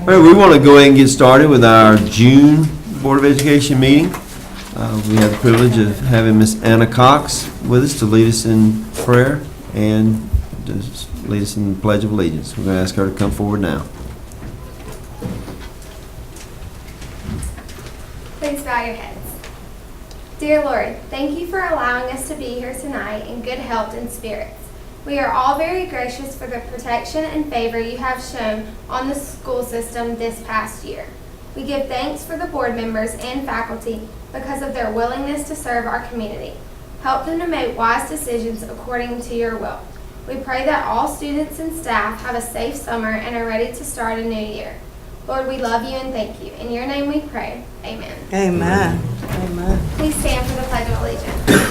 All right, we want to go ahead and get started with our June Board of Education meeting. We have the privilege of having Miss Anna Cox with us to lead us in prayer and to lead us in the Pledge of Allegiance. We're going to ask her to come forward now. Please bow your heads. Dear Lord, thank you for allowing us to be here tonight in good health and spirits. We are all very gracious for the protection and favor you have shown on the school system this past year. We give thanks for the board members and faculty because of their willingness to serve our community. Help them to make wise decisions according to your will. We pray that all students and staff have a safe summer and are ready to start a new year. Lord, we love you and thank you. In your name we pray. Amen. Amen. Amen. Please stand for the Pledge of Allegiance.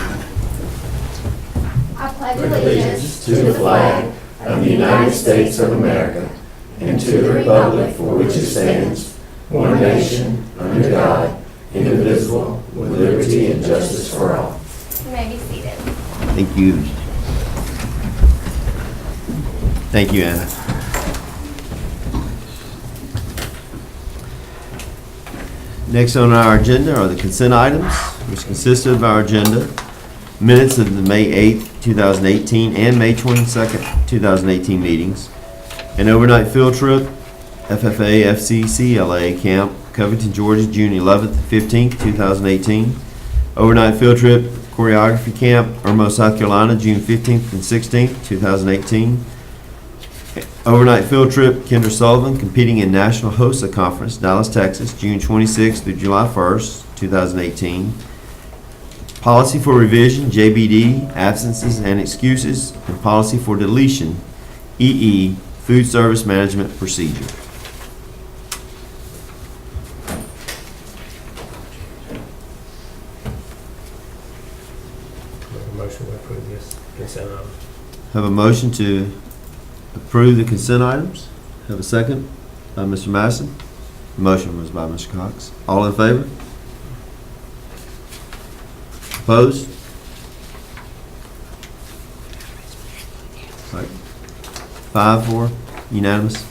I pledge allegiance to the flag of the United States of America and to the republic for which it stands, one nation, under God, indivisible, with liberty and justice for all. You may be seated. Thank you. Thank you, Anna. Next on our agenda are the consent items, which consist of our agenda, minutes of the May 8th, 2018 and May 22nd, 2018 meetings, an overnight field trip, FFA FCCLA Camp, Covington, Georgia, June 11th, 15th, 2018, overnight field trip, choreography camp, Irmo, South Carolina, June 15th and 16th, 2018, overnight field trip, Kendra Sullivan, competing in National HOSA Conference, Dallas, Texas, June 26th through July 1st, 2018. Policy for revision, JBD, absences and excuses, and policy for deletion, EE, food service management procedure. Motion to approve this consent item. Have a motion to approve the consent items. Have a second by Mr. Madison. Motion was by Mr. Cox. All in favor? Opposed? All right. 5-4, unanimous.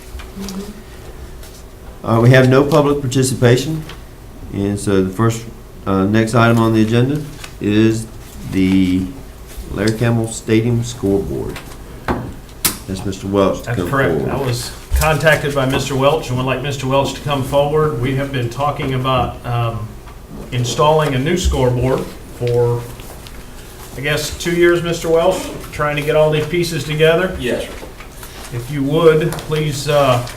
We have no public participation, and so the first, next item on the agenda is the Larry Campbell Stadium scoreboard. That's Mr. Welch to That's come correct. forward. I was contacted by Mr. Welch and would like Mr. Welch to come forward. We have been talking about installing a new scoreboard for, I guess, 2 years, Mr. Welch, trying to get all these pieces together. Yes, sir. If you would, please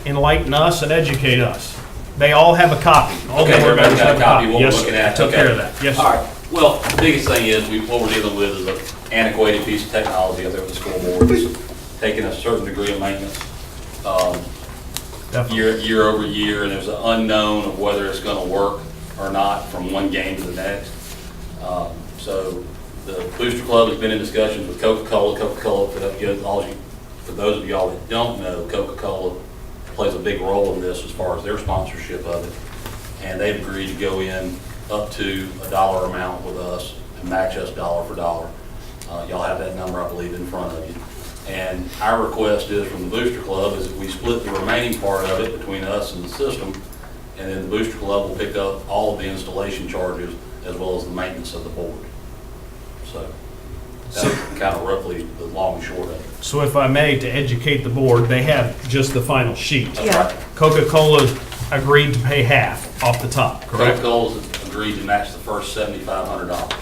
enlighten us and educate us. They all have a copy. All Okay, board everybody's members got a have copy of what we're Yes, looking at. I took Okay. care of that. Yes, All sir. right. Well, the biggest thing is what we're dealing with is an antiquated piece of technology out there with the scoreboard. It's taking a certain degree of maintenance Definitely. year over year, and there's an unknown of whether it's going to work or not from one game to the next. So the Booster Club has been in discussions with Coca-Cola. Coca-Cola, for those of y'all that don't know, Coca-Cola plays a big role in this as far as their sponsorship of it. And they've agreed to go in up to a dollar amount with us and match us dollar for dollar. Y'all have that number, I believe, in front of you. And our request is from the Booster Club is that we split the remaining part of it between us and the system, and then the Booster Club will pick up all of the installation charges as well as the maintenance of the board. So that's kind of roughly the long and short of it. So if I may, to educate the board, they have just the final sheet. That's Yeah. right. Coca-Cola agreed to pay half off the top, correct? Coca-Cola's agreed to match the first $7,500.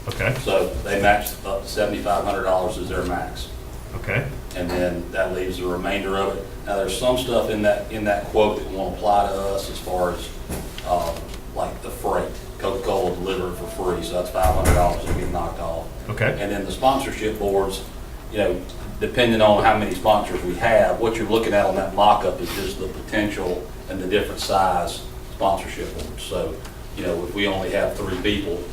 Okay, So they matched up to $7,500 as their max. okay. And then that leaves the remainder of it. Now, there's some stuff in that quote that won't apply to us as far as like the freight. Coca-Cola will deliver it for free, so that's $500 that get knocked off. Okay. And then the sponsorship boards, you know, depending on how many sponsors we have, what you're looking at on that mock-up is just the potential and the different size sponsorship boards. So, you know, if we only have 3 people,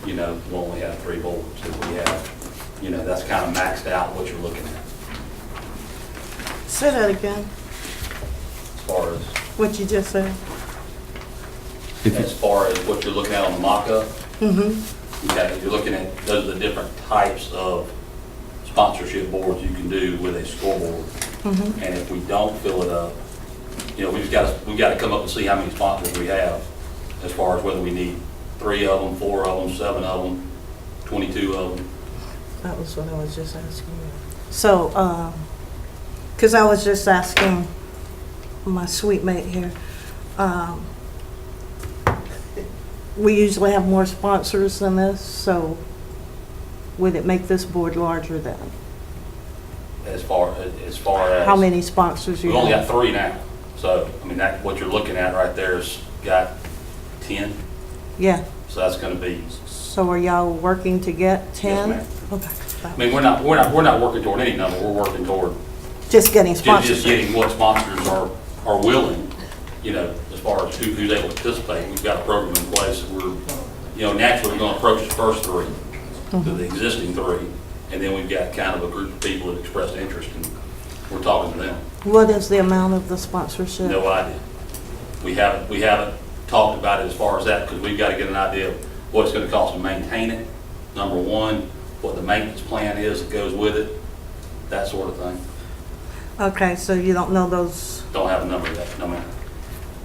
you know, we'll only have 3 boards. If we have, you know, that's kind of maxed out what you're looking at Say that again, as far as what you just said. as far as what you're looking at on the mock-up. Mm-hmm. Okay, you're looking at, those are the different types of sponsorship boards you can do with a scoreboard. Mm-hmm. And if we don't fill it up, we've got to come up and see how many sponsors we have, as far as whether we need 3 of them, 4 of them, 7 of them, 22 of them. That was what I was just asking you. So, because I was just asking my sweet mate here, we usually have more sponsors than this, so would it make this board larger then? As far as How many sponsors you we've only got have? 3 now, so I mean what you're looking at right there is got 10, Yeah, so that's going to be. so are y'all working to get 10? ma'am. Okay. I mean, we're not working toward any number. We're working toward Just getting just sponsors. getting what sponsors are willing, as far as who's able to participate. We've got a program in place that we're, naturally we're going to approach the first 3, the existing 3, and then we've got kind of a group of people that expressed interest, and we're talking to them. What is the amount of the sponsorship? No idea. We haven't talked about it as far as that, because we've got to get an idea of what it's going to cost to maintain it, number 1, what the maintenance plan is that goes with it, that sort of thing. Okay, so you don't know those Don't have a number yet, no ma'am.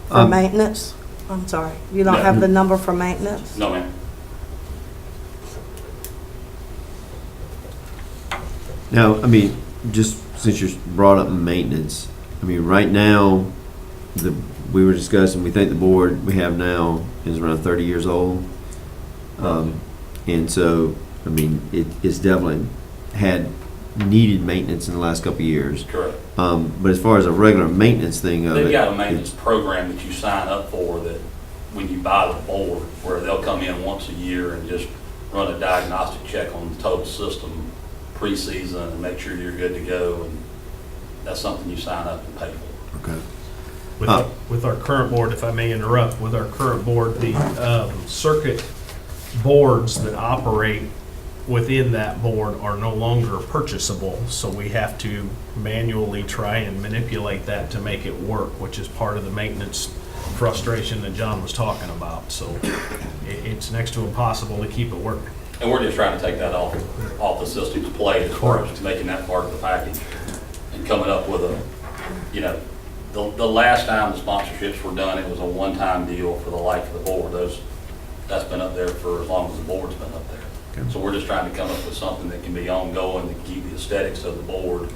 for maintenance? I'm sorry, you don't No. have the number for maintenance? No ma'am. Now, I mean, just since you brought up maintenance, I mean, right now, we were discussing, we think the board we have now is around 30 years old. And so, I mean, it's definitely needed maintenance in the last couple of years. Correct. But as far as a regular maintenance thing of it. They've got a maintenance program that you sign up for that when you buy the board, where they'll come in once a year and just run a diagnostic check on the total system pre-season and make sure you're good to go, and that's something you sign up and pay for. Okay. With our current board, if I may interrupt, with our current board, the circuit boards that operate within that board are no longer purchasable, so we have to manually try and manipulate that to make it work, which is part of the maintenance frustration that John was talking about. So it's next to impossible to keep it working. And we're just trying to take that off the system's plate as far as making that part of the package and coming up with the last time the sponsorships were done, it was a one-time deal for the life of the board. That's been up there for as long as the board's been up there. Okay. So we're just trying to come up with something that can be ongoing, that keep the aesthetics of the board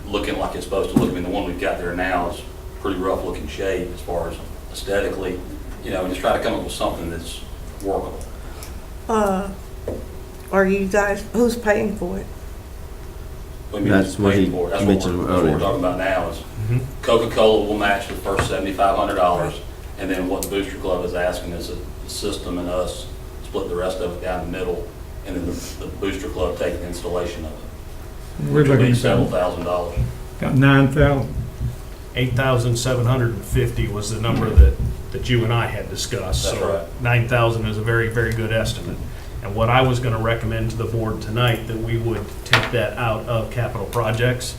looking like it's supposed to look. I mean, the one we've got there now is pretty rough looking shape as far as aesthetically, and just try to come up with something that's workable. Are you guys, who's paying for it? That's what he mentioned What earlier. we're talking about now is Coca-Cola will match the first $7,500, and then what the Booster Club is asking is a system and us split the rest of it down the middle, and then the Booster Club take the installation of it. We're Which would be looking several at $1,000s. about 9,000. 8,750 was the number that you and I had discussed. That's So right. 9,000 is a very, very good estimate. And what I was going to recommend to the board tonight, that we would take that out of capital projects.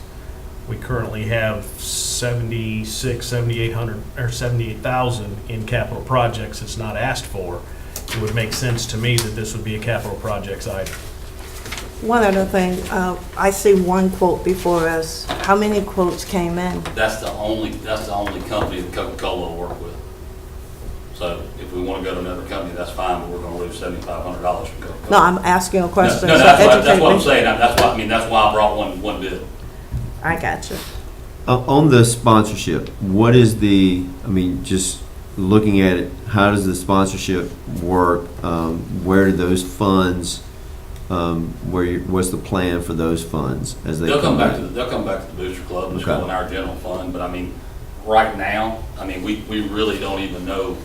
We currently have 7,800 or 78,000 in capital projects. It's not asked for. It would make sense to me that this would be a capital projects item. One other thing, I see one quote before us. How many quotes came in? That's the only company that Coca-Cola will work with. So if we want to go to another company, that's fine, but we're going to lose $7,500 from Coca-Cola. No, I'm asking a question. No, so that's educate what I'm me. saying. That's why I brought one bid. I got you. On the sponsorship, what is just looking at it, how does the sponsorship work? Where do those funds, what's the plan for those funds as they They'll come back back? to the Booster Club, and Okay. go in our general fund, but right now, we really don't even know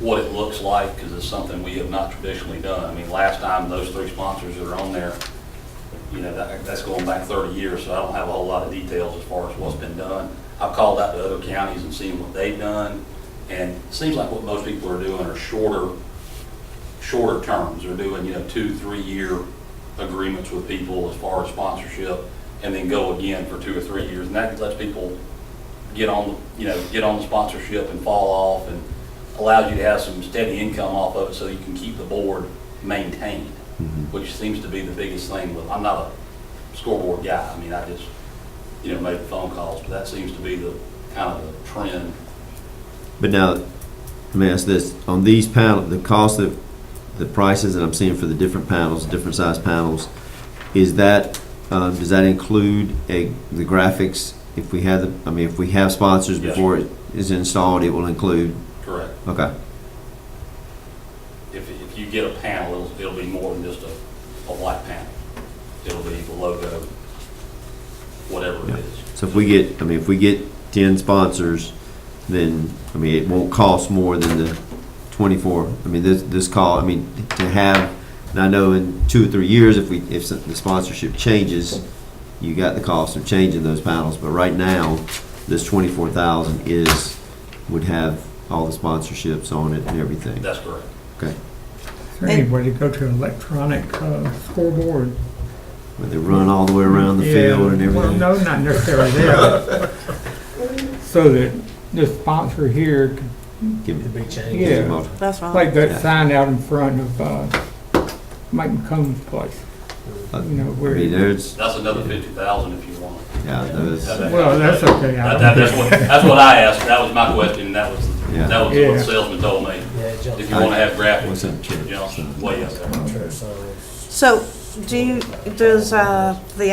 what it looks like, because it's something we have not traditionally done. Last time, those 3 sponsors that are on there, that's going back 30 years, so I don't have a whole lot of details as far as what's been done. I've called out to other counties and seen what they've done, and it seems like what most people are doing are shorter terms. They're doing, 2-3 year agreements with people as far as sponsorship, and then go again for 2 or 3 years, and that lets people get on the sponsorship and fall off, and allows you to have some steady income off of it, so you can keep the board maintained, which seems to be the biggest thing. I'm not a scoreboard guy. I just, make the phone calls, but that seems to be the kind of the trend. But now, let me ask this, on these panels, the cost of, the prices that I'm seeing for the different panels, different size panels, is that, does that include the graphics? If we have if we have sponsors Yes. before it is installed, it will include, Correct. okay. If you get a panel, it'll be more than just a white panel. It'll be the logo, whatever Yeah. it is. So if we get 10 sponsors, then, it won't cost more than the 24. This call, to have, and I know in 2 or 3 years, if the sponsorship changes, you got the cost of changing those panels, but right now, this 24,000 would have all the sponsorships on it and everything. That's correct. Okay. Is there any way to go to electronic scoreboard? Where they run all the way around the Yeah, field and everything? Well, no, not necessarily that. So that the sponsor here could, Give me- yeah, That's right. like that Yeah. sign out in front of Mike McComb's place. You know, where, there's, That's another 50,000 if you want. yeah, those, well, that's okay. I don't That's what I asked. That was my question. That was Yeah. what the Yeah. salesman told me. If you want to have graphics, what's up, Chip? way up there. So, does the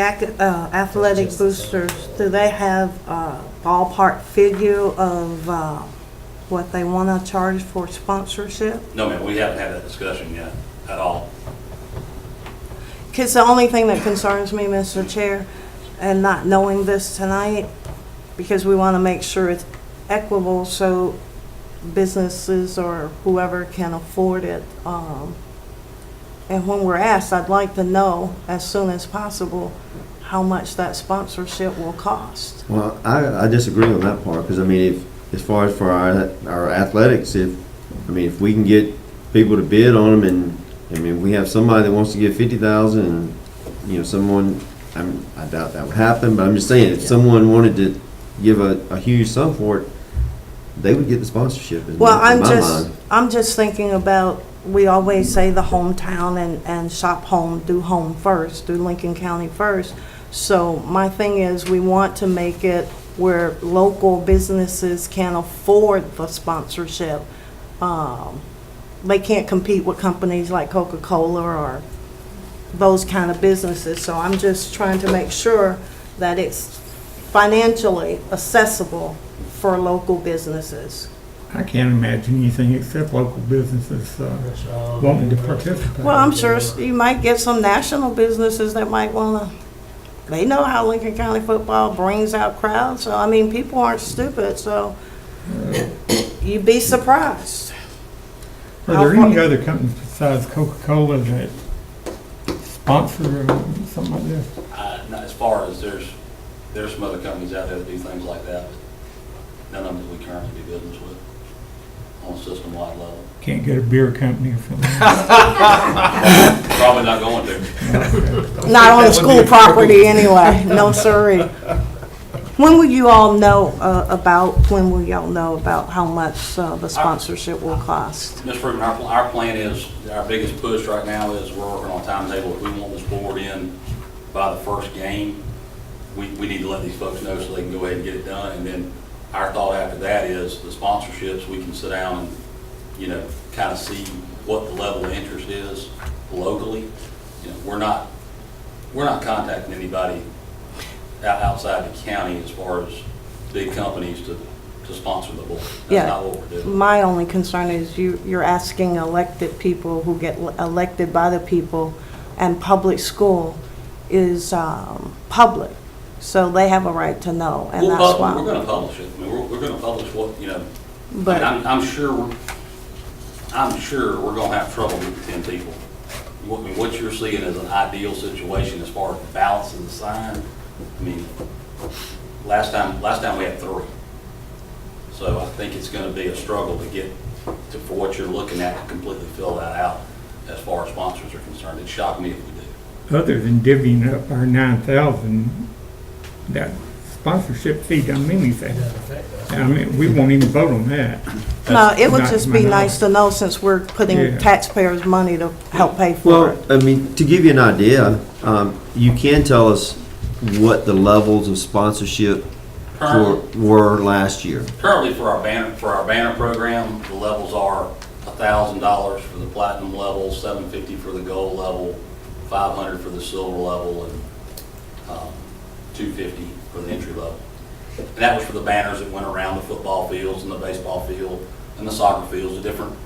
athletic boosters, do they have a ballpark figure of what they want to charge for sponsorship? No, ma'am, we haven't had that discussion yet at all. Because the only thing that concerns me, Mr. Chair, and not knowing this tonight, because we want to make sure it's equitable so businesses or whoever can afford it. And when we're asked, I'd like to know as soon as possible how much that sponsorship will cost. well, I disagree on that part, because as far as for our athletics, if we can get people to bid on them, and we have somebody that wants to give 50,000, and someone, I doubt that would happen, but I'm just saying, if someone wanted to give a huge sum for it, they would get the sponsorship. Well, in my mind. I'm just thinking about, we always say the hometown and shop home, do home first, do Lincoln County first. So my thing is, we want to make it where local businesses can afford the sponsorship. They can't compete with companies like Coca-Cola or those kind of businesses. So I'm just trying to make sure that it's financially accessible for local businesses. I can't imagine anything except local businesses wanting to participate. Well, I'm sure you might get some national businesses that might want to, they know how Lincoln County football brings out crowds. So, people aren't stupid, so you'd be surprised. Are there any other companies besides Coca-Cola that sponsor something like this? Not as far as there's some other companies out there that do things like that, but none of them that we currently do business with on a system-wide level. Can't get a beer company or something? Probably not going to. Not on school property anyway, no sirree. When will you all know about how much the sponsorship will cost? Ms. Fruitman, our plan is, our biggest push right now is we're working on a timetable. If we want this board in by the first game, we need to let these folks know so they can go ahead and get it done. And then our thought after that is the sponsorships, we can sit down and, kind of see what the level of interest is locally. We're not contacting anybody outside the county as far as big companies to sponsor the board. That's not what we're doing. My only concern is you're asking elected people who get elected by the people, and public school is public, so they have a right to know, and that's why. We're going to publish it. We're going to publish what, But I'm sure we're going to have trouble with the 10 people. What you're seeing is an ideal situation as far as balancing the sign. Last time we had 3. So I think it's going to be a struggle to get for what you're looking at to completely fill that out as far as sponsors are concerned. It'd shock me if we do. Other than divvying up our 9,000, that sponsorship fee doesn't mean anything. We won't even vote on that. no, it would not just my be nice to know, since we're putting Yeah. taxpayers' money to help pay for it. Well, to give you an idea, you can tell us what the levels of sponsorship were last year? Currently for our banner program, the levels are $1,000 for the platinum level, $750 for the gold level, $500 for the silver level, and $250 for the entry level. And that was for the banners that went around the football fields and the baseball field and the soccer fields, the different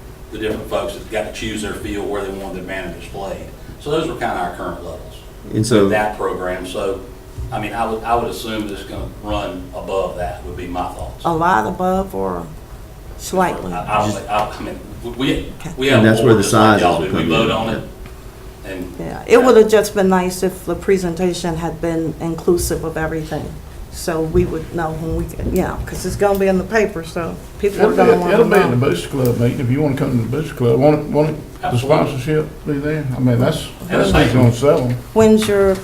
folks that got to choose their field where they wanted their banner displayed. So those were kind of our current levels And so, with that program. So, I mean, I would assume that it's going to run above that would be my thoughts. A lot above or slightly? I mean, we have. And that's a where board the just like size y'all will do. come We in. vote on it, and. Yeah, it would have just been nice if the presentation had been inclusive of everything. So we would know when we, because it's gonna be in the paper, so people are gonna want to It'll be in the know. Booster Club meeting, if you wanna come to the Booster Club, want the Absolutely. sponsorship be there? I mean, that's it's who's gonna sell them. When's your,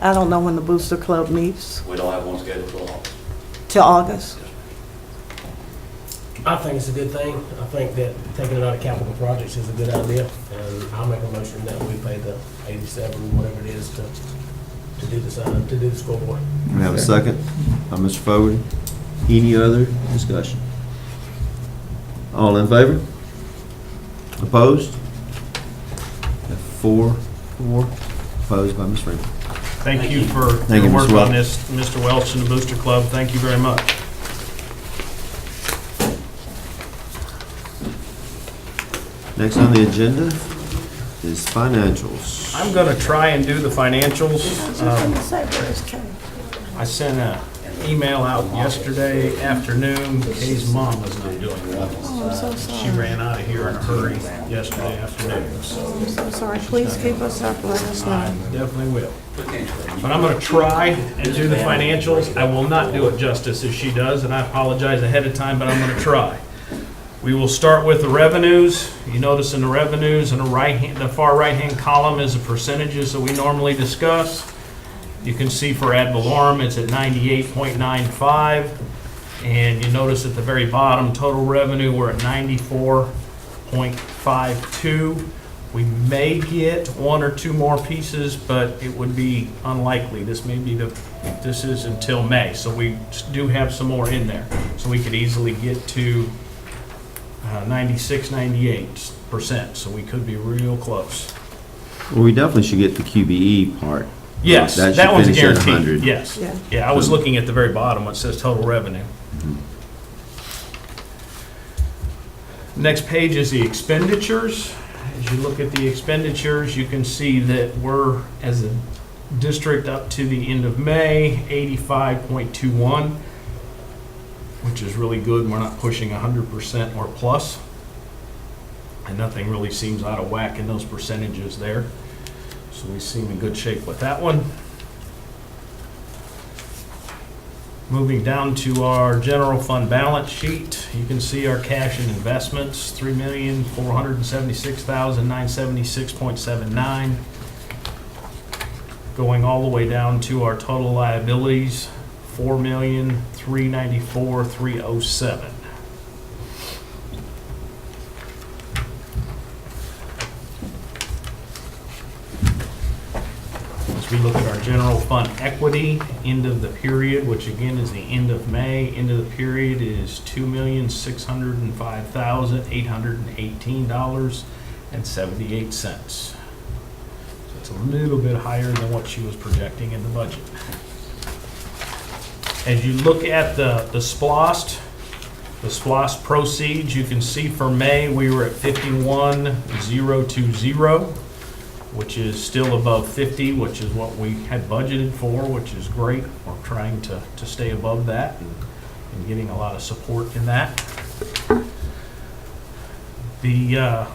I don't know when the Booster Club meets, We don't have one scheduled till August. till August? I think it's a good thing. I think that taking it out of capital projects is a good idea, and I'll make a motion that we pay the 87, whatever it is, to do the sign, to do the scoreboard. we have a second by Mr. Fogarty. Any other discussion? All in favor? Opposed? Have four, opposed by Ms. Freeman. Thank you for Thank your you, work Mr. on Welch. this, Mr. Welch and the Booster Club. Thank you very much. Next on the agenda is financials. I'm going to try and do the financials. I sent an email out yesterday afternoon. Kay's mom was not doing well. Oh, I'm so She sorry. ran out of here in a hurry yesterday afternoon. I'm so sorry. Please keep us up, let us I know. definitely will. But I'm going to try and do the financials. I will not do it justice as she does, and I apologize ahead of time, but I'm going to try. We will start with the revenues. You notice in the revenues, in the far right-hand column is the percentages that we normally discuss. You can see for ad valorem, it's at 98.95. And you notice at the very bottom, total revenue, we're at 94.52. We may get one or two more pieces, but it would be unlikely. This is until May, so we do have some more in there. So we could easily get to 96, 98%, so we could be real close. Well, we definitely should get the QBE part. Yes, That should that one's finish at guaranteed, 100. yes. Yeah. Yeah, I was looking at the very bottom, what says total revenue. Next page is the expenditures. As you look at the expenditures, you can see that we're, as a district up to the end of May, 85.21, which is really good. We're not pushing 100% or plus. And nothing really seems out of whack in those percentages there. So we seem in good shape with that one. Moving down to our general fund balance sheet, you can see our cash and investments, $3,476,976.79. Going all the way down to our total liabilities, $4,394,307. As we look at our general fund equity, end of the period, which again is the end of May, end of the period is $2,605,818.78. So it's a little bit higher than what she was projecting in the budget. As you look at the SPLOST proceeds, you can see for May, we were at 51,020, which is still above 50, which is what we had budgeted for, which is great. We're trying to stay above that and getting a lot of support in that. The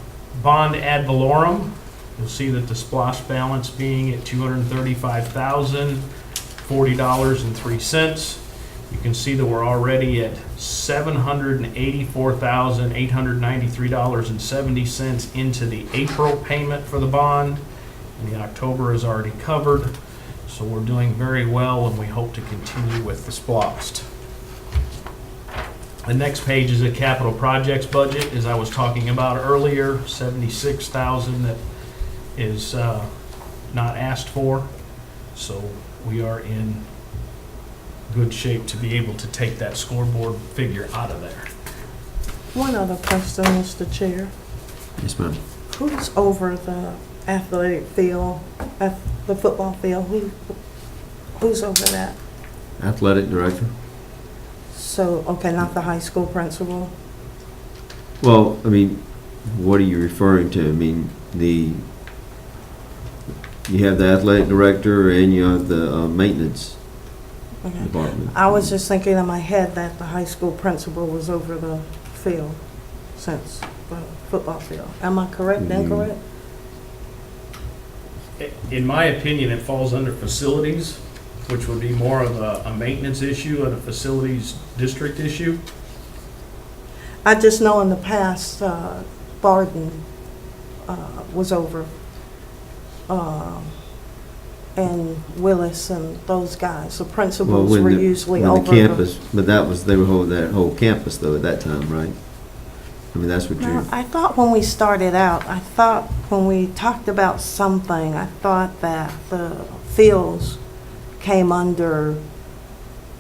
bond ad valorem, you'll see that the SPLOST balance being at $235,040.03. You can see that we're already at $784,893.70 into the April payment for the bond, and the October is already covered. So we're doing very well, and we hope to continue with the SPLOST. The next page is a capital projects budget, as I was talking about earlier, $76,000 that is not asked for. So we are in good shape to be able to take that scoreboard figure out of there. One other question, Mr. Chair. Yes, ma'am. Who's over the athletic field, the football field? Who's over that? Athletic director. So, okay, not the high school principal? Well, I mean, what are you referring to? I mean, you have the athletic director and you have the maintenance Okay. department. I was just thinking in my head that the high school principal was over the field, since the football field. Am I correct, incorrect? In my opinion, it falls under facilities, which would be more of a maintenance issue and a facilities district issue. I just know in the past, Barden was over, and Willis and those guys, the Well, principals when were the, usually when over. the campus, but they were holding that whole campus though at that time, right? I mean, that's what No, you're, I thought when we started out, I thought when we talked about something, I thought that the fields came under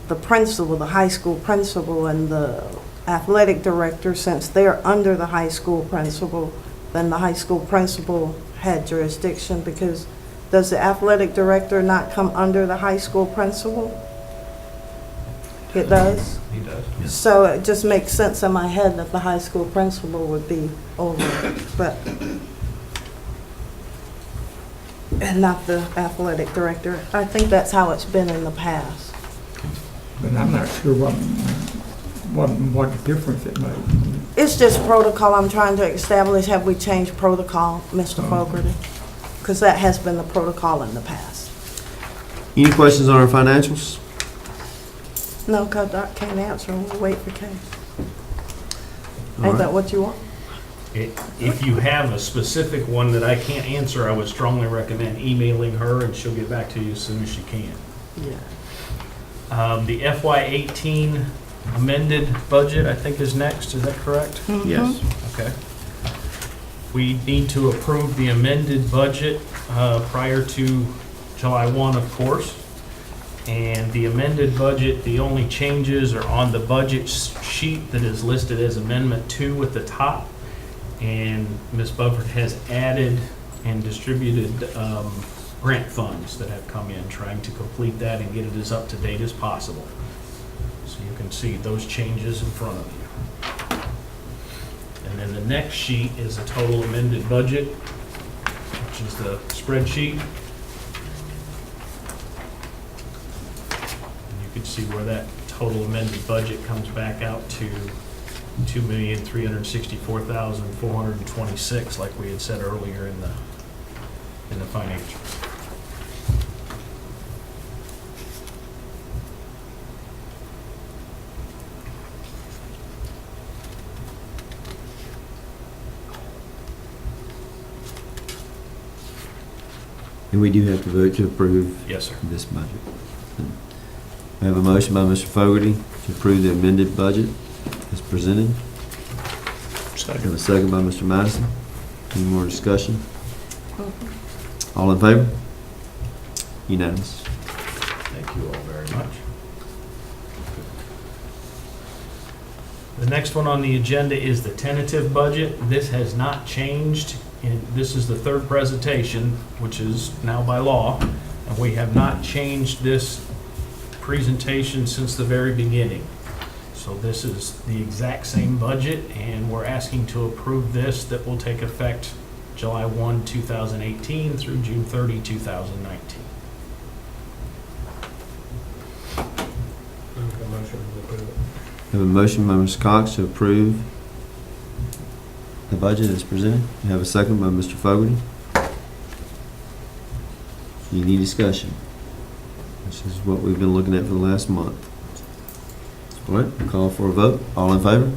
the principal, the high school principal, and the athletic director. Since they're under the high school principal, then the high school principal had jurisdiction, because does the athletic director not come under the high school principal? It does? He does. So it just makes sense in my head that the high school principal would be over it, but, and not the athletic director. I think that's how it's been in the past. But I'm not sure what difference it made. It's just protocol I'm trying to establish. Have we changed protocol, Mr. Fogarty? Because that has been the protocol in the past. any questions on our financials? No, because I can't answer. We'll wait for Kay. All Ain't right. that what you want? If you have a specific one that I can't answer, I would strongly recommend emailing her and she'll get back to you as soon as she can. Yeah. The FY18 amended budget, I think, is next. Is that correct? Yes. Okay. We need to approve the amended budget prior to July 1, of course. And the amended budget, the only changes are on the budget sheet that is listed as Amendment 2 at the top. And Ms. Bufford has added and distributed grant funds that have come in, trying to complete that and get it as up to date as possible. So you can see those changes in front of you. And then the next sheet is a total amended budget, which is the spreadsheet. And you can see where that total amended budget comes back out to $2,364,426, like we had said earlier in the financials. And we do have to vote to approve Yes, sir. this budget. I have a motion by Mr. Fogarty to approve the amended budget as presented. I have a second by Mr. Madison. Any more discussion? All in favor? Unanimous. Thank you all very much. The next one on the agenda is the tentative budget. This has not changed, and this is the third presentation, which is now by law, and we have not changed this presentation since the very beginning. So this is the exact same budget, and we're asking to approve this that will take effect July 1, 2018 through June 30, 2019. Make a motion to approve it. I have a motion by Mr. Cox to approve the budget as presented. I have a second by Mr. Fogarty. Any discussion? This is what we've been looking at for the last month. All right, call for a vote. All in favor?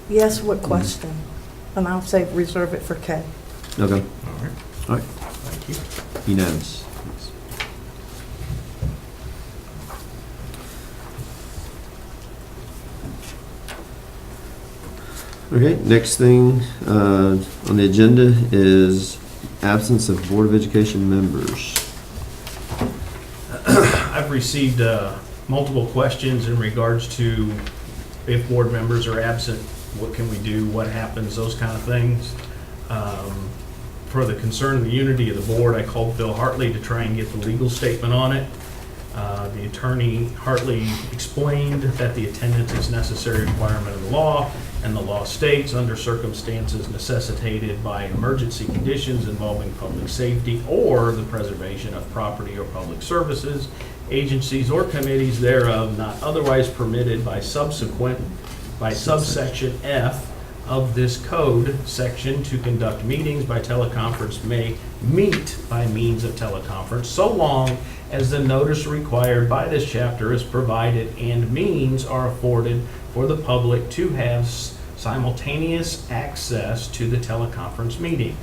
Yes, what question? And I'll say reserve it for Kay. Okay, All right. all right, Thank you. unanimous. Okay, next thing on the agenda is absence of Board of Education members. I've have received multiple questions in regards to if board members are absent, what can we do, what happens, those kind of things. For the concern of the unity of the board, I called Phil Hartley to try and get the legal statement on it. The attorney Hartley explained that the attendance is necessary requirement of the law, and the law states under circumstances necessitated by emergency conditions involving public safety or the preservation of property or public services, agencies or committees thereof not otherwise permitted by subsection F of this code section to conduct meetings by teleconference may meet by means of teleconference so long as the notice required by this chapter is provided and means are afforded for the public to have simultaneous access to the teleconference meeting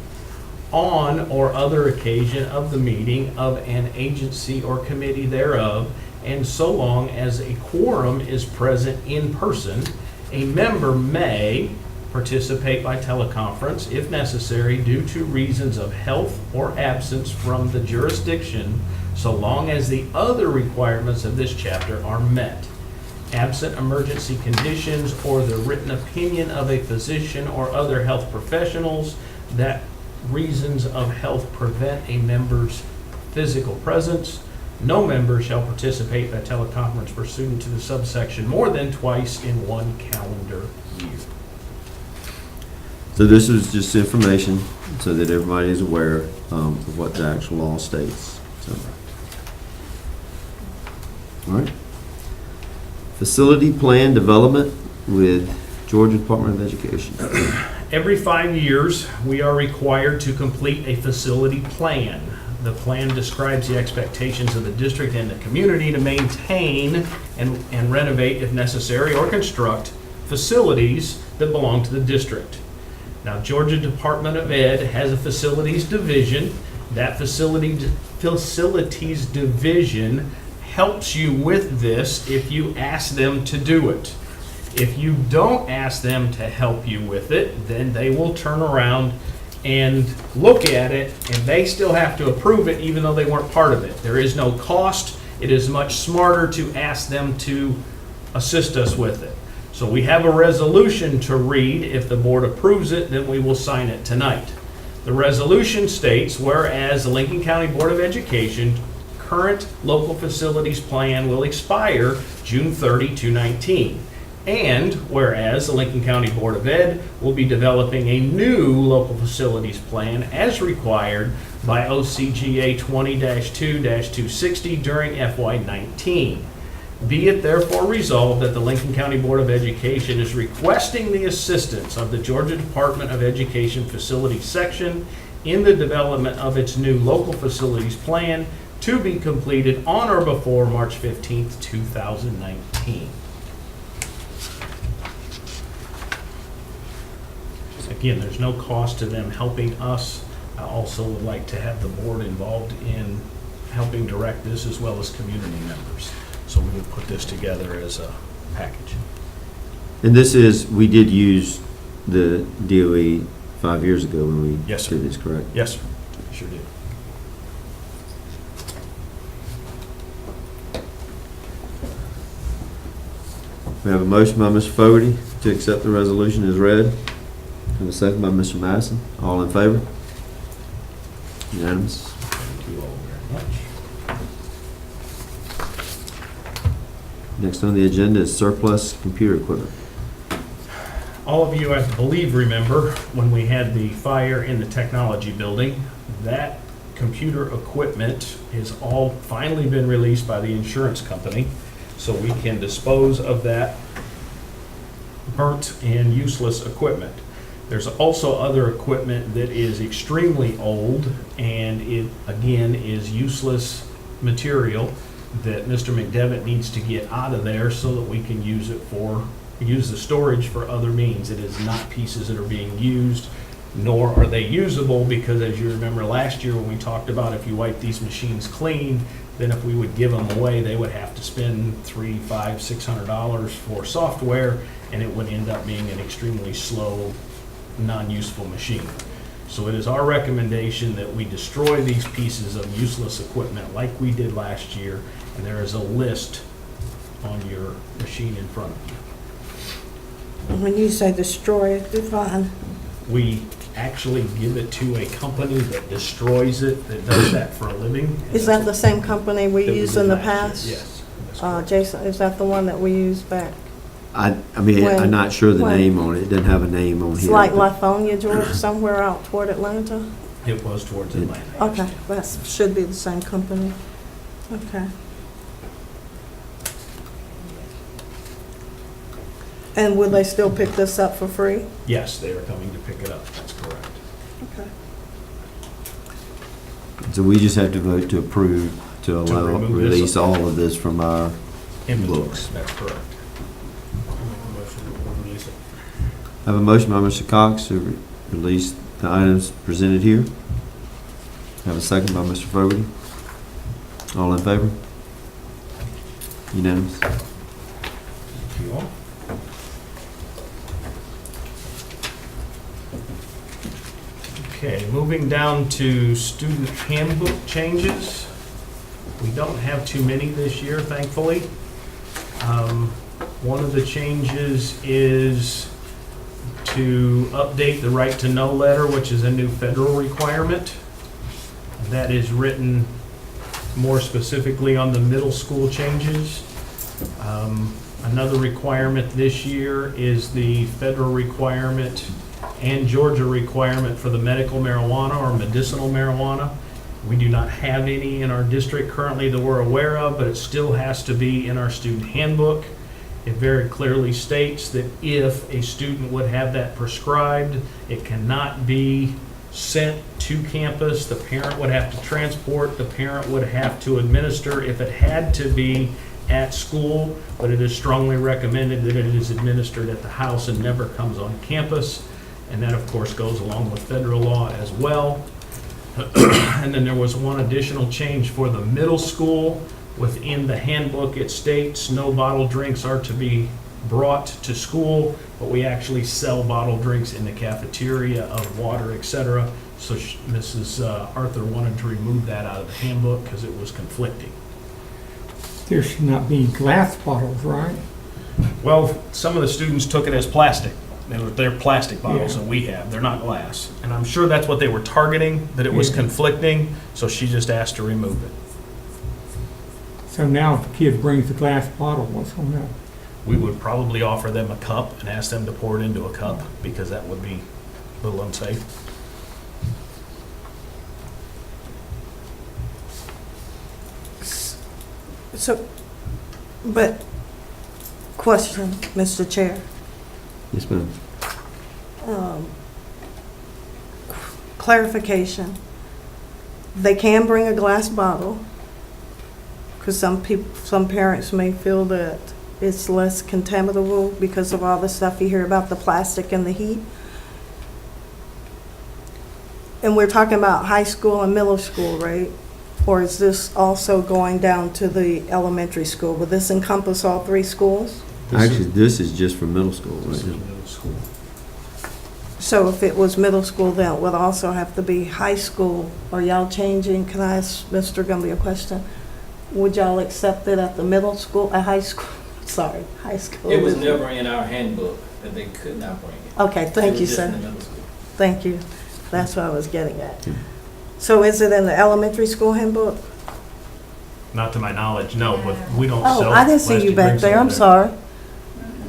on or other occasion of the meeting of an agency or committee thereof, and so long as a quorum is present in person, a member may participate by teleconference if necessary due to reasons of health or absence from the jurisdiction, so long as the other requirements of this chapter are met. Absent emergency conditions or the written opinion of a physician or other health professionals that reasons of health prevent a member's physical presence, no member shall participate by teleconference pursuant to the subsection more than twice in one calendar year. So this is just information so that everybody is aware of what the actual law states. So. All right. Facility plan development with Georgia Department of Education. Every 5 years, we are required to complete a facility plan. The plan describes the expectations of the district and the community to maintain and renovate, if necessary, or construct facilities that belong to the district. Now, Georgia Department of Ed has a facilities division. That facilities division helps you with this if you ask them to do it. If you don't ask them to help you with it, then they will turn around and look at it, and they still have to approve it even though they weren't part of it. There is no cost. It is much smarter to ask them to assist us with it. So we have a resolution to read. If the board approves it, then we will sign it tonight. The resolution states, whereas the Lincoln County Board of Education current local facilities plan will expire June 30, 2019. And whereas the Lincoln County Board of Ed will be developing a new local facilities plan as required by OCGA 20-2-260 during FY19. Be it therefore resolved that the Lincoln County Board of Education is requesting the assistance of the Georgia Department of Education Facilities Section in the development of its new local facilities plan to be completed on or before March 15th, 2019. Again, there's no cost to them helping us. I also would like to have the board involved in helping direct this as well as community members. So we would put this together as a package. And this is, we did use the DOE 5 years ago when we Yes, sir. did this, correct? Yes, sir. Sure did. We have a motion by Mr. Fogarty to accept the resolution as read. And a second by Mr. Madison. All in favor? Unanimous. Thank you all very much. Next on the agenda is surplus computer equipment. All of you, I believe, remember when we had the fire in the technology building, that computer equipment has all finally been released by the insurance company, so we can dispose of that burnt and useless equipment. There's also other equipment that is extremely old and it, again, is useless material that Mr. McDevitt needs to get out of there so that we can use it for, use the storage for other means. It is not pieces that are being used, nor are they usable, because as you remember last year when we talked about if you wipe these machines clean, then if we would give them away, they would have to spend $300, $500, $600 for software, and it would end up being an extremely slow, non-useful machine. So it is our recommendation that we destroy these pieces of useless equipment like we did last year And there is a list on your machine in front of you. When you say destroy, define. We actually give it to a company that destroys it, that does that for a living. Is that the same company we That we used did in the last year. past? Yes. that's correct. Jason, is that the one that we used back? I mean, I'm When- not sure the when- name on it. It doesn't have a name on It's here. like but- Lithonia, Georgia, somewhere out toward Atlanta? It was towards Atlanta. Okay, that should be the same company. Okay. And will they still pick this up for free? Yes, they are coming to pick it up. That's correct. Okay. So we just have to vote to approve, to allow, remove this. release all of this from our Inventory, books. that's correct. I'll make a motion to release it. I have a motion by Mr. Cox to release the items presented here. I have a second by Mr. Fogarty. All in favor? Unanimous? You all? Okay, moving down to student handbook changes. We don't have too many this year, thankfully. One of the changes is to update the right to know letter, which is a new federal requirement. That is written more specifically on the middle school changes. Another requirement this year is the federal requirement and Georgia requirement for the medical marijuana or medicinal marijuana. We do not have any in our district currently that we're aware of, but it still has to be in our student handbook. It very clearly states that if a student would have that prescribed, it cannot be sent to campus. The parent would have to transport, the parent would have to administer if it had to be at school, but it is strongly recommended that it is administered at the house and never comes on campus. And that, of course, goes along with federal law as well. And then there was one additional change for the middle school. Within the handbook, it states no bottled drinks are to be brought to school, but we actually sell bottled drinks in the cafeteria of water, etc. So Mrs. Arthur wanted to remove that out of the handbook because it was conflicting. There should not be glass bottles, right? Well, some of the students took it as plastic. They're plastic bottles Yeah. that we have. They're not glass. And I'm sure that's what they were targeting, that it was Yeah. conflicting, so she just asked to remove it. So now if the kid brings a glass bottle, what's on that? We would probably offer them a cup and ask them to pour it into a cup because that would be a little unsafe. So, but, question, Mr. Chair. Yes, ma'am. Clarification. They can bring a glass bottle, because some parents may feel that it's less contaminable because of all the stuff you hear about the plastic and the heat. And we're talking about high school and middle school, right? Or is this also going down to the elementary school? Will this encompass all three schools? Actually, this is just for middle school, This is right? middle school. So if it was middle school, then it would also have to be high school. Are y'all changing? Can I ask Mr. Gumby a question? Would y'all accept it at the middle school, at high school? Sorry, high school. It was never in our handbook that they could not bring it. Okay, thank It you, was just sir. in the middle school. Thank you. That's what I was getting at. Yeah. So is it in the elementary school handbook? Not to my knowledge, no, but we don't Oh, sell I didn't see you plastic back drinks there. over I'm sorry.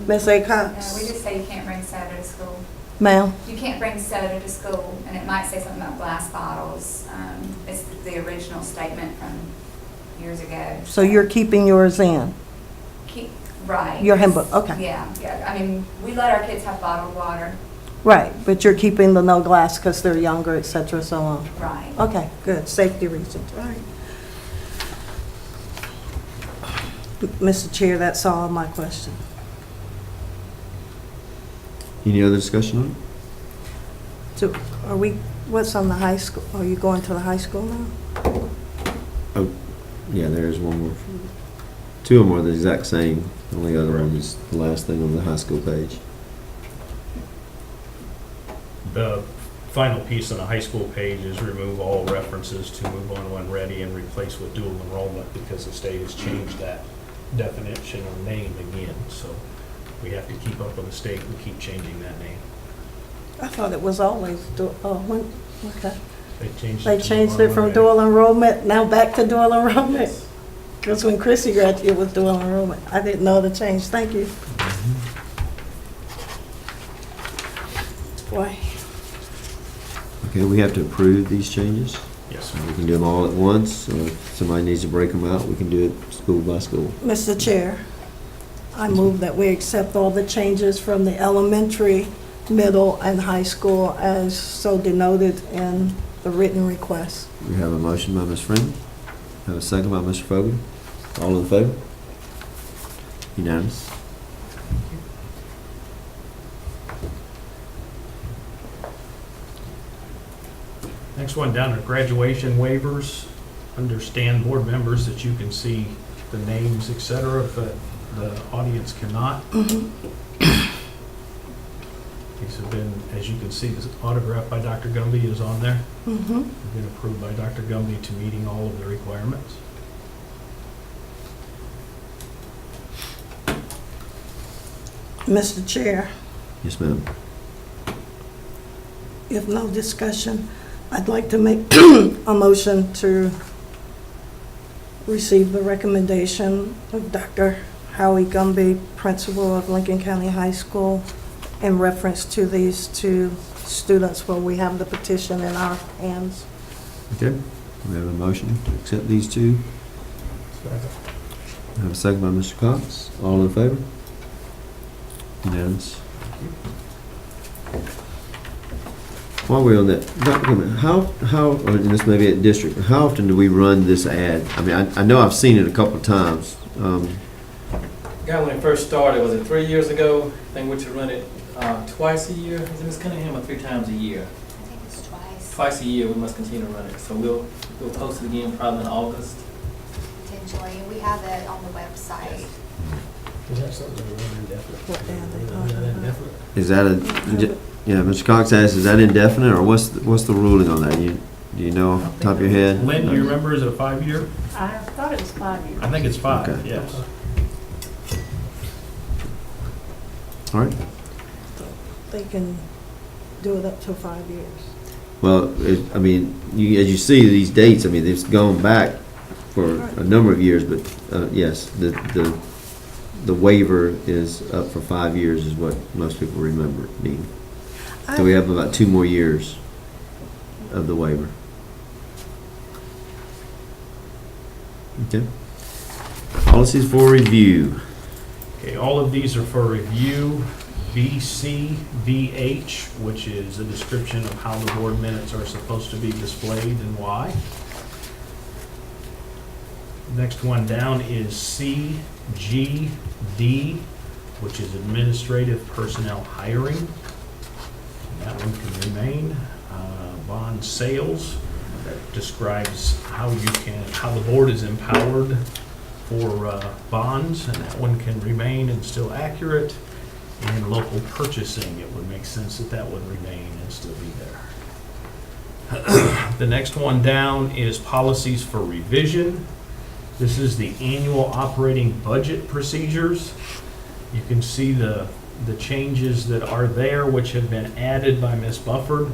Miss A. No, Cox? we just say you can't bring soda to school. Ma'am? You can't bring soda to school, and it might say something about glass bottles. It's the original statement from years ago. So you're keeping yours in? Right. Your handbook, okay. Yeah. I mean, we let our kids have bottled water. Right, but you're keeping the no glass because they're younger, et cetera, so on. Right. Okay, good. Safety reasons, all right. Mr. Chair, that's all my question. Any other discussion on it? So are we, what's on the high school? Are you going to the high school now? Oh, yeah, there is one more. Two of them are the exact same. The only other one is the last thing on the high school page. The final piece on the high school page is remove all references to move on when ready and replace with dual enrollment, because the state has changed that definition or name again. So we have to keep up with the state and keep changing that name. I thought it was always, okay. They Changed it from dual enrollment, now back to dual enrollment? Because when Chrissy graduated, it was dual enrollment. I didn't know the change. Thank you. Boy. Okay, we have to approve these changes. Yes, We can do them all at once, or if somebody needs to break them out, we can do it school by school. Mr. Chair, I move that we accept all the changes from the elementary, middle, and high school as so denoted in the written request. We have a motion by Ms. Freeman, have a second by Mr. Fogarty. All in favor? Unanimous. next one down are graduation waivers. Understand, board members, that you can see the names, et cetera, but the audience cannot. These have been, as you can see, this autograph by Dr. Gumby is on there. Mm-hmm. Have been approved by Dr. Gumby to meeting all of the requirements. Mr. Chair, Yes, ma'am. if no discussion, I'd like to make a motion to receive the recommendation of Dr. Howie Gumby, principal of Lincoln County High School, in reference to these two students where we have the petition in our hands. Okay, we have a motion to accept these two. I have a second by Mr. Cox. All in favor? Unanimous. While we're on that, Dr. Gumby, how, or this may be at district, how often do we run this ad? I mean, I know I've seen it a couple of times. God, when it first started, was it 3 years ago? I think we should run it twice a year. Is it Ms. Cunningham, or 3 times a year? I think it's twice, Twice a year, we must continue to run it. So we'll post it again probably in August. potentially. We have it on the website. Is that something that run indefinite? What day are they Run talking about? indefinite? Is that yeah, Mr. Cox asked, is that indefinite, or what's the ruling on that? Do you know off the top of your head? Lynn, do you remember, is it a 5-year? I thought it was 5 years. I think it's 5, Okay. yes. All right. They can do it up to 5 years. Well, I mean, as you see these dates, I mean, it's gone back for a number of years, but yes, the waiver is up for 5 years is what most people remember it being. So we have about 2 more years of the waiver. Okay. Policies for review. Okay, all of these are for review. BCVH, which is a description of how the board minutes are supposed to be displayed and why. Next one down is CGD, which is administrative personnel hiring. That one can remain. Bond sales, that describes how the board is empowered for bonds, and that one can remain and still accurate. And local purchasing, it would make sense that would remain and still be there. The next one down is policies for revision. This is the annual operating budget procedures. You can see the changes that are there, which have been added by Ms. Bufford.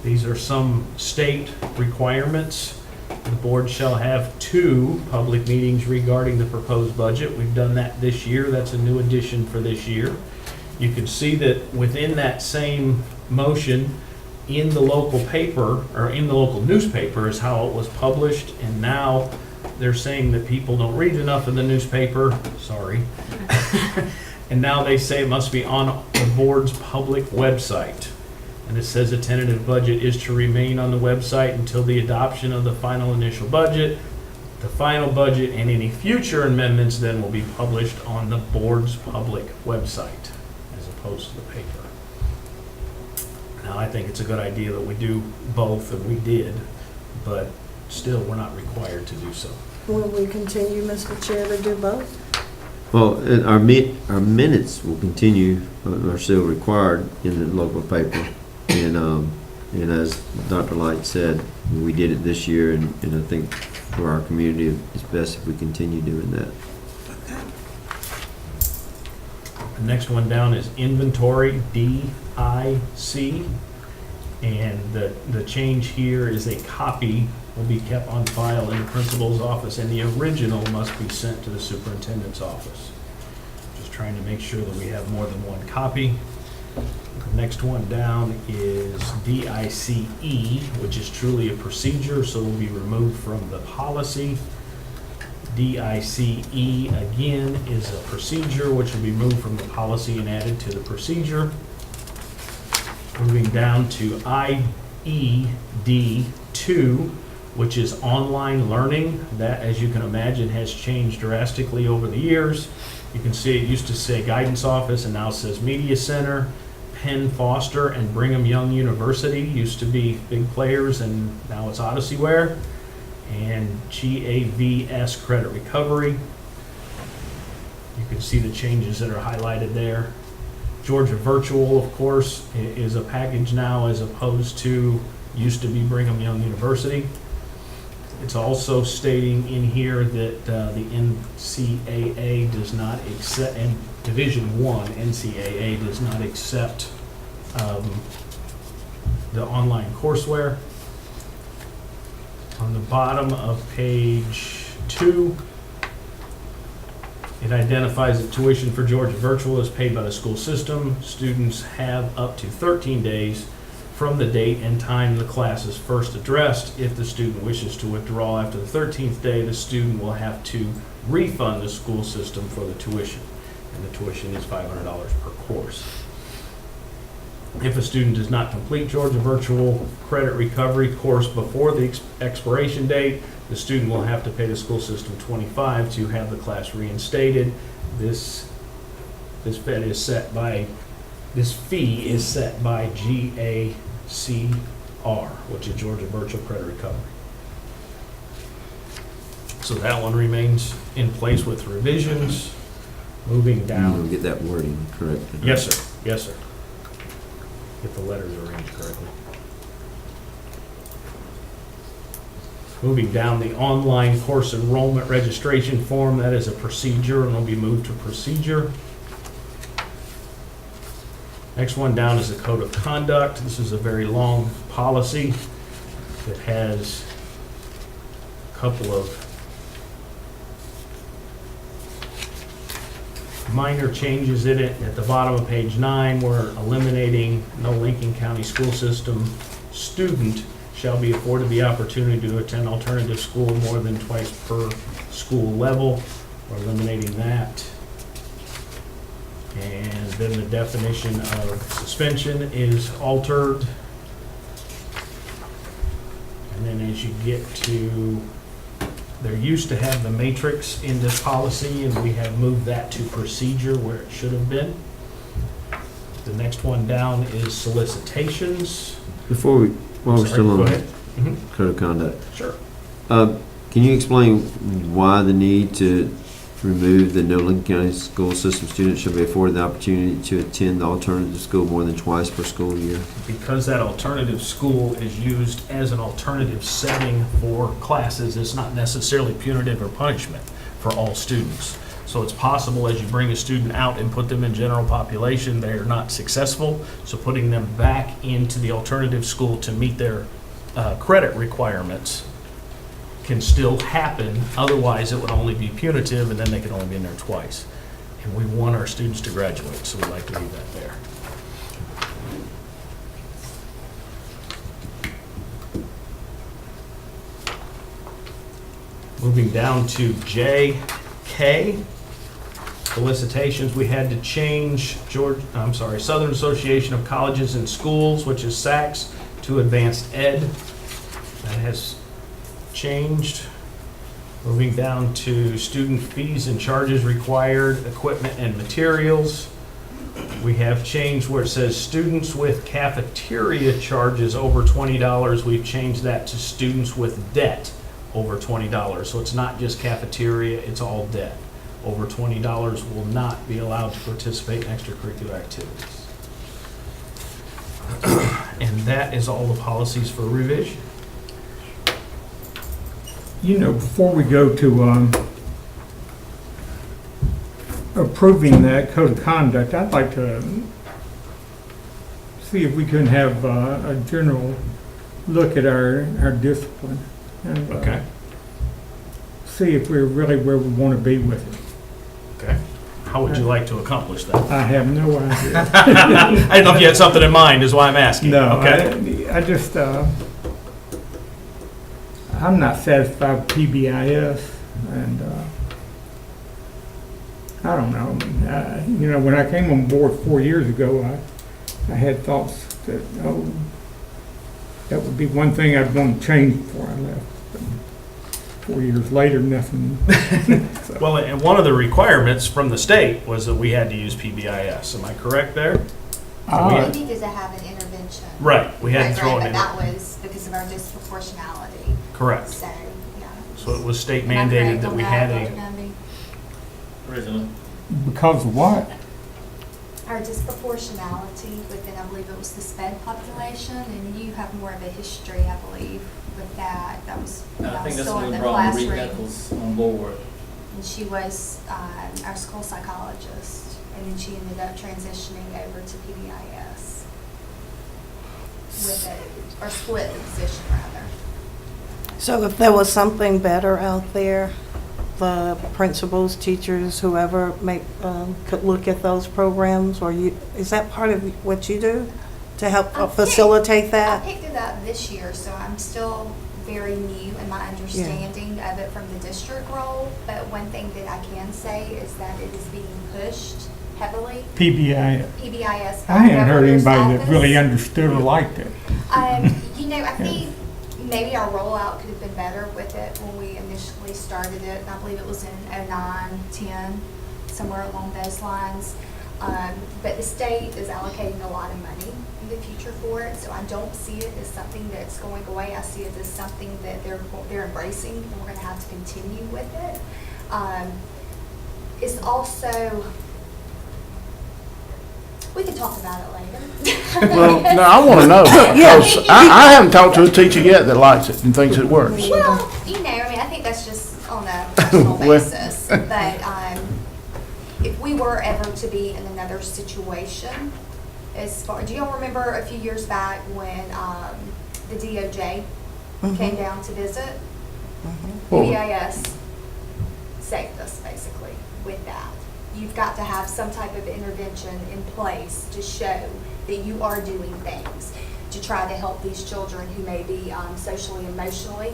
These are some state requirements. The board shall have 2 public meetings regarding the proposed budget. We've done that this year. That's a new addition for this year. You can see that within that same motion, in the local paper, or in the local newspaper, is how it was published, and now they're saying that people don't read enough of the newspaper, sorry. And now they say it must be on the board's public website. And it says a tentative budget is to remain on the website until the adoption of the final initial budget. The final budget and any future amendments then will be published on the board's public website, as opposed to the paper. Now, I think it's a good idea that we do both, and we did, but still, we're not required to do so. Will we continue, Mr. Chair, to do both? Well, and our minutes will continue, are still required in the local paper. And And as Dr. Light said, we did it this year, and I think for our community, it's best if we continue doing that. The next one down is inventory, DIC. And the change here is a copy will be kept on file in the principal's office, and the original must be sent to the superintendent's office. Just trying to make sure that we have more than one copy. The next one down is DICE, which is truly a procedure, so will be removed from the policy. DICE again is a procedure, which will be moved from the policy and added to the procedure. Moving down to IED2, which is online learning. That, as you can imagine, has changed drastically over the years. You can see it used to say guidance office and now it says media center. Penn Foster and Brigham Young University used to be big players, and now it's Odysseyware. And GAVS Credit Recovery. You can see the changes that are highlighted there. Georgia Virtual, of course, is a package now as opposed to used to be Brigham Young University. It's also stating in here that the NCAA does not accept, and Division I NCAA does not accept the online courseware. On the bottom of page 2, it identifies that tuition for Georgia Virtual is paid by the school system. Students have up to 13 days from the date and time the class is first addressed. If the student wishes to withdraw after the 13th day, the student will have to refund the school system for the tuition. And the tuition is $500 per course. If a student does not complete Georgia Virtual Credit Recovery course before the expiration date, the student will have to pay the school system $25 to have the class reinstated. This fee is set by GACR, which is Georgia Virtual Credit Recovery. So that one remains in place with revisions. Moving down. We'll get that wording correct. Yes, sir. Yes, sir. Get the letters arranged correctly. Moving down, the online course enrollment registration form, that is a procedure and will be moved to procedure. Next one down is the code of conduct. This is a very long policy that has a couple of minor changes in it. At the bottom of page 9, we're eliminating no Lincoln County school system student shall be afforded the opportunity to attend alternative school more than twice per school level. We're eliminating that. And then the definition of suspension is altered. And then as you get to, there used to have the matrix in this policy, and we have moved that to procedure where it should have been. The next one down is solicitations. While we're still Go on ahead. code of conduct, Sure. can you explain why the need to remove the no Lincoln County school system students shall be afforded the opportunity to attend the alternative school more than twice per school year? Because that alternative school is used as an alternative setting for classes, it's not necessarily punitive or punishment for all students. So it's possible as you bring a student out and put them in general population, they're not successful. So putting them back into the alternative school to meet their credit requirements can still happen. Otherwise, it would only be punitive, and then they could only be in there twice. And we want our students to graduate, so we like to leave that there. Moving down to JK, solicitations, we had to change Southern Association of Colleges and Schools, which is SACS, to Advanced Ed. That has changed. Moving down to student fees and charges required, equipment and materials. We have changed where it says students with cafeteria charges over $20. We've changed that to students with debt over $20. So it's not just cafeteria, it's all debt. Over $20 will not be allowed to participate in extracurricular activities. And that is all the policies for revision. You know, before we go to approving that code of conduct, I'd like to see if we can have a general look at our discipline. And, Okay. see if we're really where we want to be with it. Okay. How would you like to accomplish that? I have no idea. I didn't know if you had something in mind, is why I'm asking. No, Okay. I just, I'm not satisfied with PBIS, and I don't know. You know, when I came on board 4 years ago, I had thoughts that, oh, that would be one thing I'd want to change before I left. But 4 years later, nothing. So, Well, and one of the requirements from the state was that we had to use PBIS. Am I correct there? ah, We needed to have an intervention. Right, we had to throw it But in. that was because of our disproportionality, Correct. so, yeah. So it was state Am I mandated correct that on we had Dr. a, Gunby? Originally. because of what? Our disproportionality within, I believe it was the SPED population, and you have more of a history, I believe, with that. That was, when I I think was that's still when in we the brought Marie classroom. Eccles on board. And she was our school psychologist, and then she ended up transitioning over to PBIS with it, or split the position rather. So if there was something better out there, the principals, teachers, whoever could look at those programs, or is that part of what you do to help facilitate that? I picked it up this year, so I'm still very new in my understanding of it from the district role. But one thing that I can say is that it is being pushed heavily. PBIS. PBIS. by I hadn't heard the governor's anybody that really office. understood or liked it. You know, I think maybe our rollout could have been better with it when we initially started it. And I believe it was in 09, 10, somewhere along those lines. But the state is allocating a lot of money in the future for it, so I don't see it as something that's going away. I see it as something that they're embracing, and we're going to have to continue with it. It's also, we can talk about it later. Well, no, I want to know, because I haven't talked to a teacher yet that likes it and thinks it works. Well, you know, I mean, I think that's just on a personal Well- basis. But if we were ever to be in another situation, do y'all remember a few years back when the DOJ came down to visit? Well- PBIS saved us basically with that. You've got to have some type of intervention in place to show that you are doing things to try to help these children who may be socially, emotionally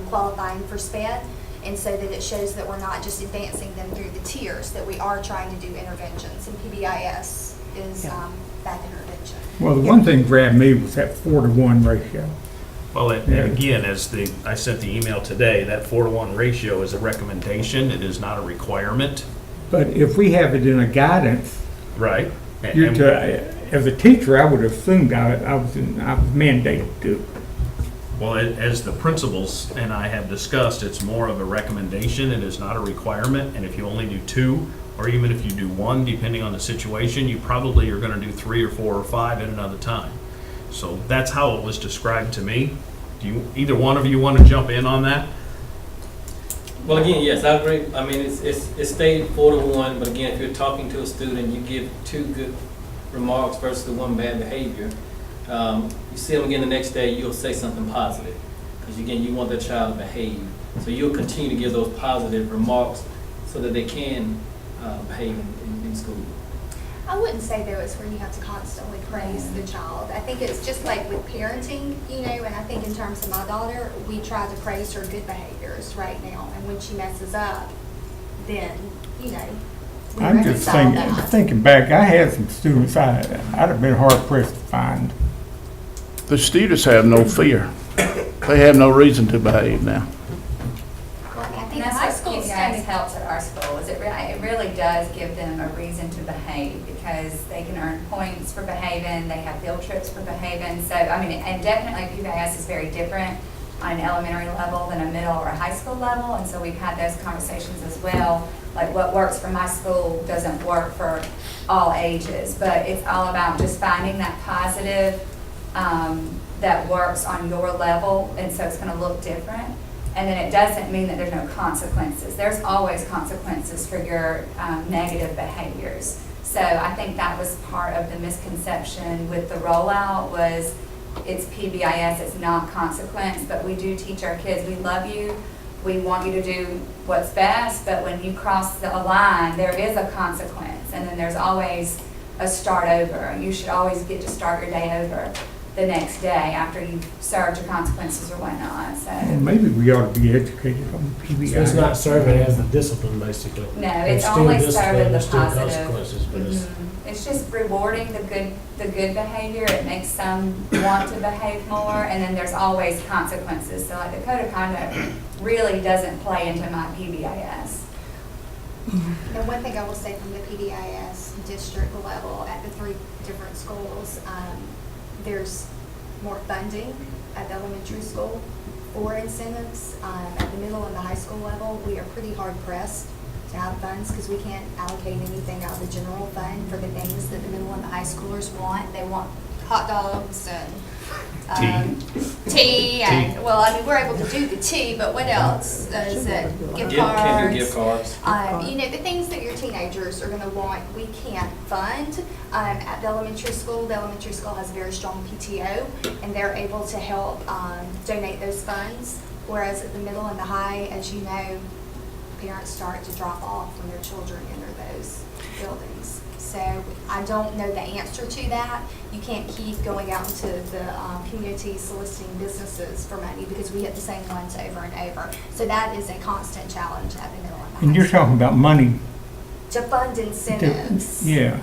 qualifying for SPED, and so that it shows that we're not just advancing them through the tiers, that we are trying to do interventions, and PBIS is that intervention. Well, the one thing grabbed me was that 4-to-1 ratio. well, and again, I sent the email today, that 4-to-1 ratio is a recommendation. It is not a requirement. But if we have it in a guidance, Right. as a teacher, I would assume I was mandated to. Well, as the principals and I have discussed, it's more of a recommendation. It is not a requirement. And if you only do 2, or even if you do 1, depending on the situation, you probably are going to do 3 or 4 or 5 at another time. So that's how it was described to me. Do either one of you want to jump in on that? Well, again, yes, I agree. I mean, it's stated 4-to-1, but again, if you're talking to a student, you give 2 good remarks versus 1 bad behavior. You see them again the next day, you'll say something positive. Because again, you want that child to behave. So you'll continue to give those positive remarks so that they can behave in school. I wouldn't say though it's where you have to constantly praise the child. I think it's just like with parenting, you know, and I think in terms of my daughter, we try to praise her good behaviors right now. And when she messes up, then, you know, we I'm just reconcile that. thinking back, I had some students I'd have been hard pressed to find. The students have no fear. They have no reason to behave now. Well, I And think that's high what school PBIS standing. helps at our school, is it really does give them a reason to behave, because they can earn points for behaving, they have field trips for behaving. So, I mean, and definitely PBIS is very different on an elementary level than a middle or a high school level, and so we've had those conversations as well. Like, what works for my school doesn't work for all ages, but it's all about just finding that positive that works on your level, and so it's gonna look different. And then it doesn't mean that there's no consequences. There's always consequences for your negative behaviors. So I think that was part of the misconception with the rollout was it's PBIS, it's not consequence, but we do teach our kids, we love you, we want you to do what's best, but when you cross a line, there is a consequence, and then there's always a start over. You should always get to start your day over the next day after you've served your consequences or whatnot, so. Well, maybe we ought to be educated on PBI. So it's not serving as the discipline, basically. No, It's it's still only discipline, serving the there's still positive. consequences, but it's, It's just rewarding the good behavior. It makes some want to behave more, and then there's always consequences. So like the code of conduct really doesn't play into my PBIS. And one thing I will say from the PBIS district level at the 3 different schools, there's more funding at the elementary school for incentives. At the middle and the high school level, we are pretty hard pressed to have funds because we can't allocate anything out of the general fund for the things that the middle and the high schoolers want. They want hot dogs and tea and, well, I mean, we're able to do the tea, but what else? Is it gift cards? Gift cards. You know, the things that your teenagers are gonna want, we can't fund. At the elementary school has a very strong PTO, and they're able to help donate those funds. Whereas at the middle and the high, as you know, parents start to drop off when their children enter those buildings. So I don't know the answer to that. You can't keep going out into the community soliciting businesses for money because we hit the same ones over and over. So that is a constant challenge at the middle and the high And you're school. talking about money. To fund incentives. Yeah.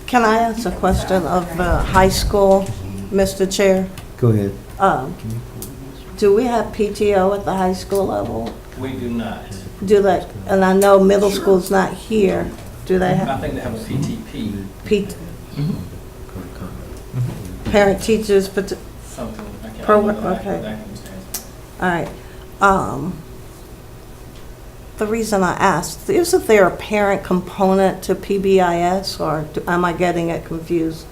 Can I ask a question of high school, Mr. Chair? Go ahead. Do we have PTO at the high school level? We do not. Do they, and I know middle school's not here, do they I have think they have a PTP, parent teachers, but, something. I can't Program, remember okay. what that stands for. all right. The reason I asked, isn't there a parent component to PBIS, or am I getting it confused?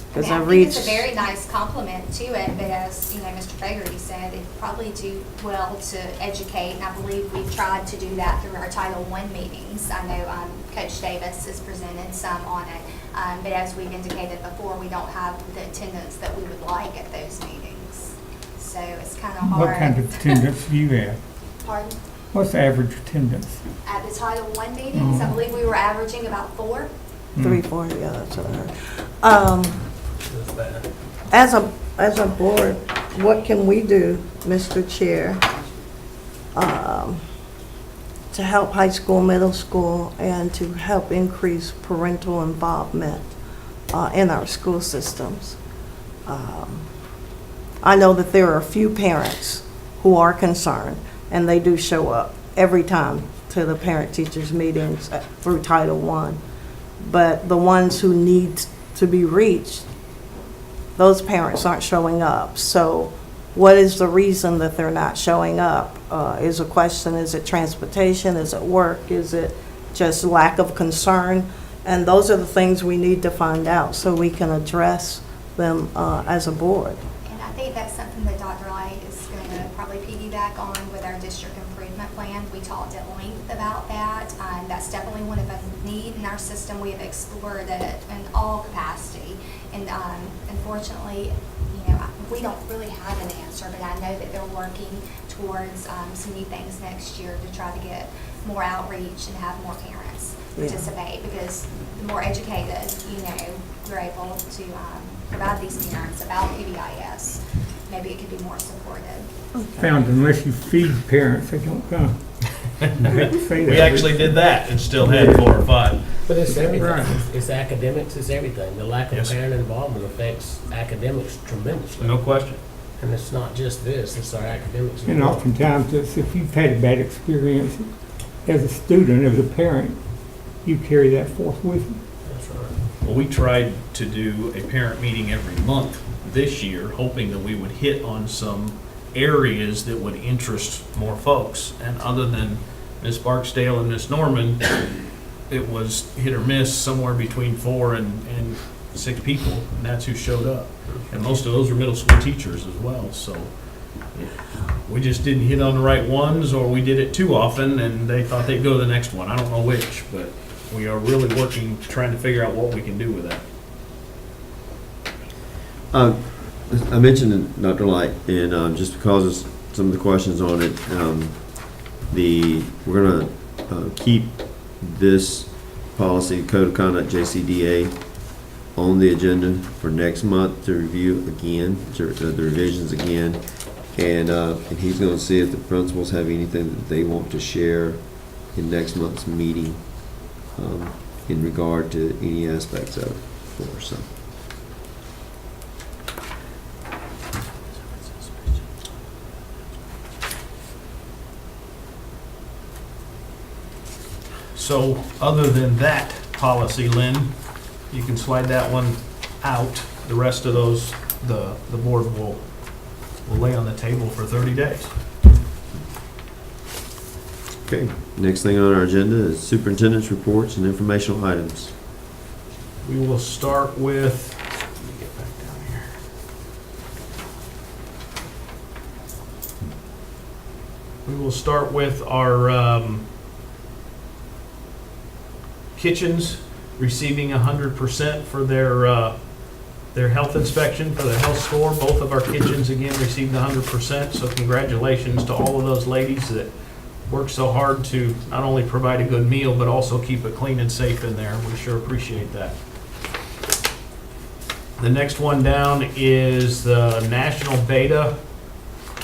Because I think read. it's a very nice compliment to it, but as, you know, Mr. Fagerty said, they probably do well to educate, and I believe we've tried to do that through our Title I meetings. I know Coach Davis has presented some on it, but as we've indicated before, we don't have the attendance that we would like at those meetings. So it's kind of hard. What kind of attendance do you have? Pardon? What's the average attendance? At the Title I meetings, I believe we were averaging about 4. 3, 4, yeah, that's what I heard. it's bad. As a board, what can we do, Mr. Chair, to help high school, middle school, and to help increase parental involvement in our school systems? I know that there are a few parents who are concerned, and they do show up every time to the parent-teachers meetings through Title I. But the ones who need to be reached, those parents aren't showing up. So what is the reason that they're not showing up? Is a question, is it transportation, is it work, is it just lack of concern? And those are the things we need to find out so we can address them as a board. And I think that's something that Dr. Light is going to probably piggyback on with our district improvement plan. We talked at length about that. That's definitely one of a need in our system. We have explored it in all capacity. And unfortunately, you know, we don't really have an answer, but I know that they're working towards some new things next year to try to get more outreach and have more parents participate, because the more educated, you know, we're able to provide these parents about PBIS, maybe it could be more supportive. Found unless you feed parents, they don't come. I hate to say that. We actually did that and still had 4 or 5. But it's everything. Right. It's academics, it's everything. The lack of Yes. parent involvement affects academics tremendously. No question. And it's not just this, it's our academics. as And well. oftentimes, if you've had a bad experience as a student, as a parent, you carry that forth with you. That's right. Well, we tried to do a parent meeting every month this year, hoping that we would hit on some areas that would interest more folks. And other than Ms. Barksdale and Ms. Norman, it was hit or miss, somewhere between 4 and 6 people, and that's who showed up. And most of those were middle school teachers as well, so we just didn't hit on the right ones, or we did it too often, and they thought they'd go to the next one. I don't know which, but we are really working, trying to figure out what we can do with that. I mentioned it, Dr. Light, and just because of some of the questions on it, we're going to keep this policy, Code of Conduct JCDA, on the agenda for next month to review again, the revisions again, and he's going to see if the principals have anything that they want to share in next month's meeting in regard to any aspects of it for us. So. So, other than that policy, Lynn, you can slide that one out. The rest of those, the board will lay on the table for 30 days. Okay, next thing on our agenda is superintendent's reports and informational items. We will start with, let me get back down here. We will start with our kitchens receiving 100% for their health inspection, for their health score. Both of our kitchens again received 100%, so congratulations to all of those ladies that worked so hard to not only provide a good meal, but also keep it clean and safe in there. We sure appreciate that. The next one down is the National Beta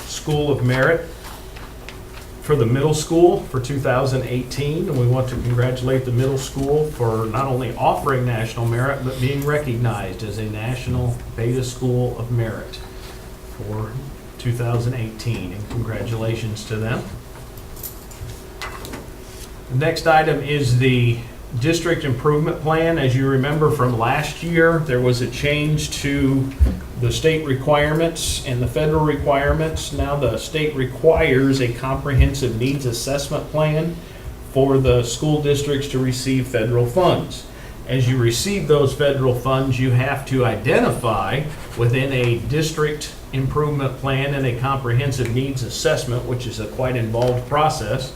School of Merit for the middle school for 2018, and we want to congratulate the middle school for not only offering national merit, but being recognized as a National Beta School of Merit for 2018, and congratulations to them. The next item is the district improvement plan. As you remember from last year, there was a change to the state requirements and the federal requirements. Now the state requires a comprehensive needs assessment plan for the school districts to receive federal funds. As you receive those federal funds, you have to identify within a district improvement plan and a comprehensive needs assessment, which is a quite involved process.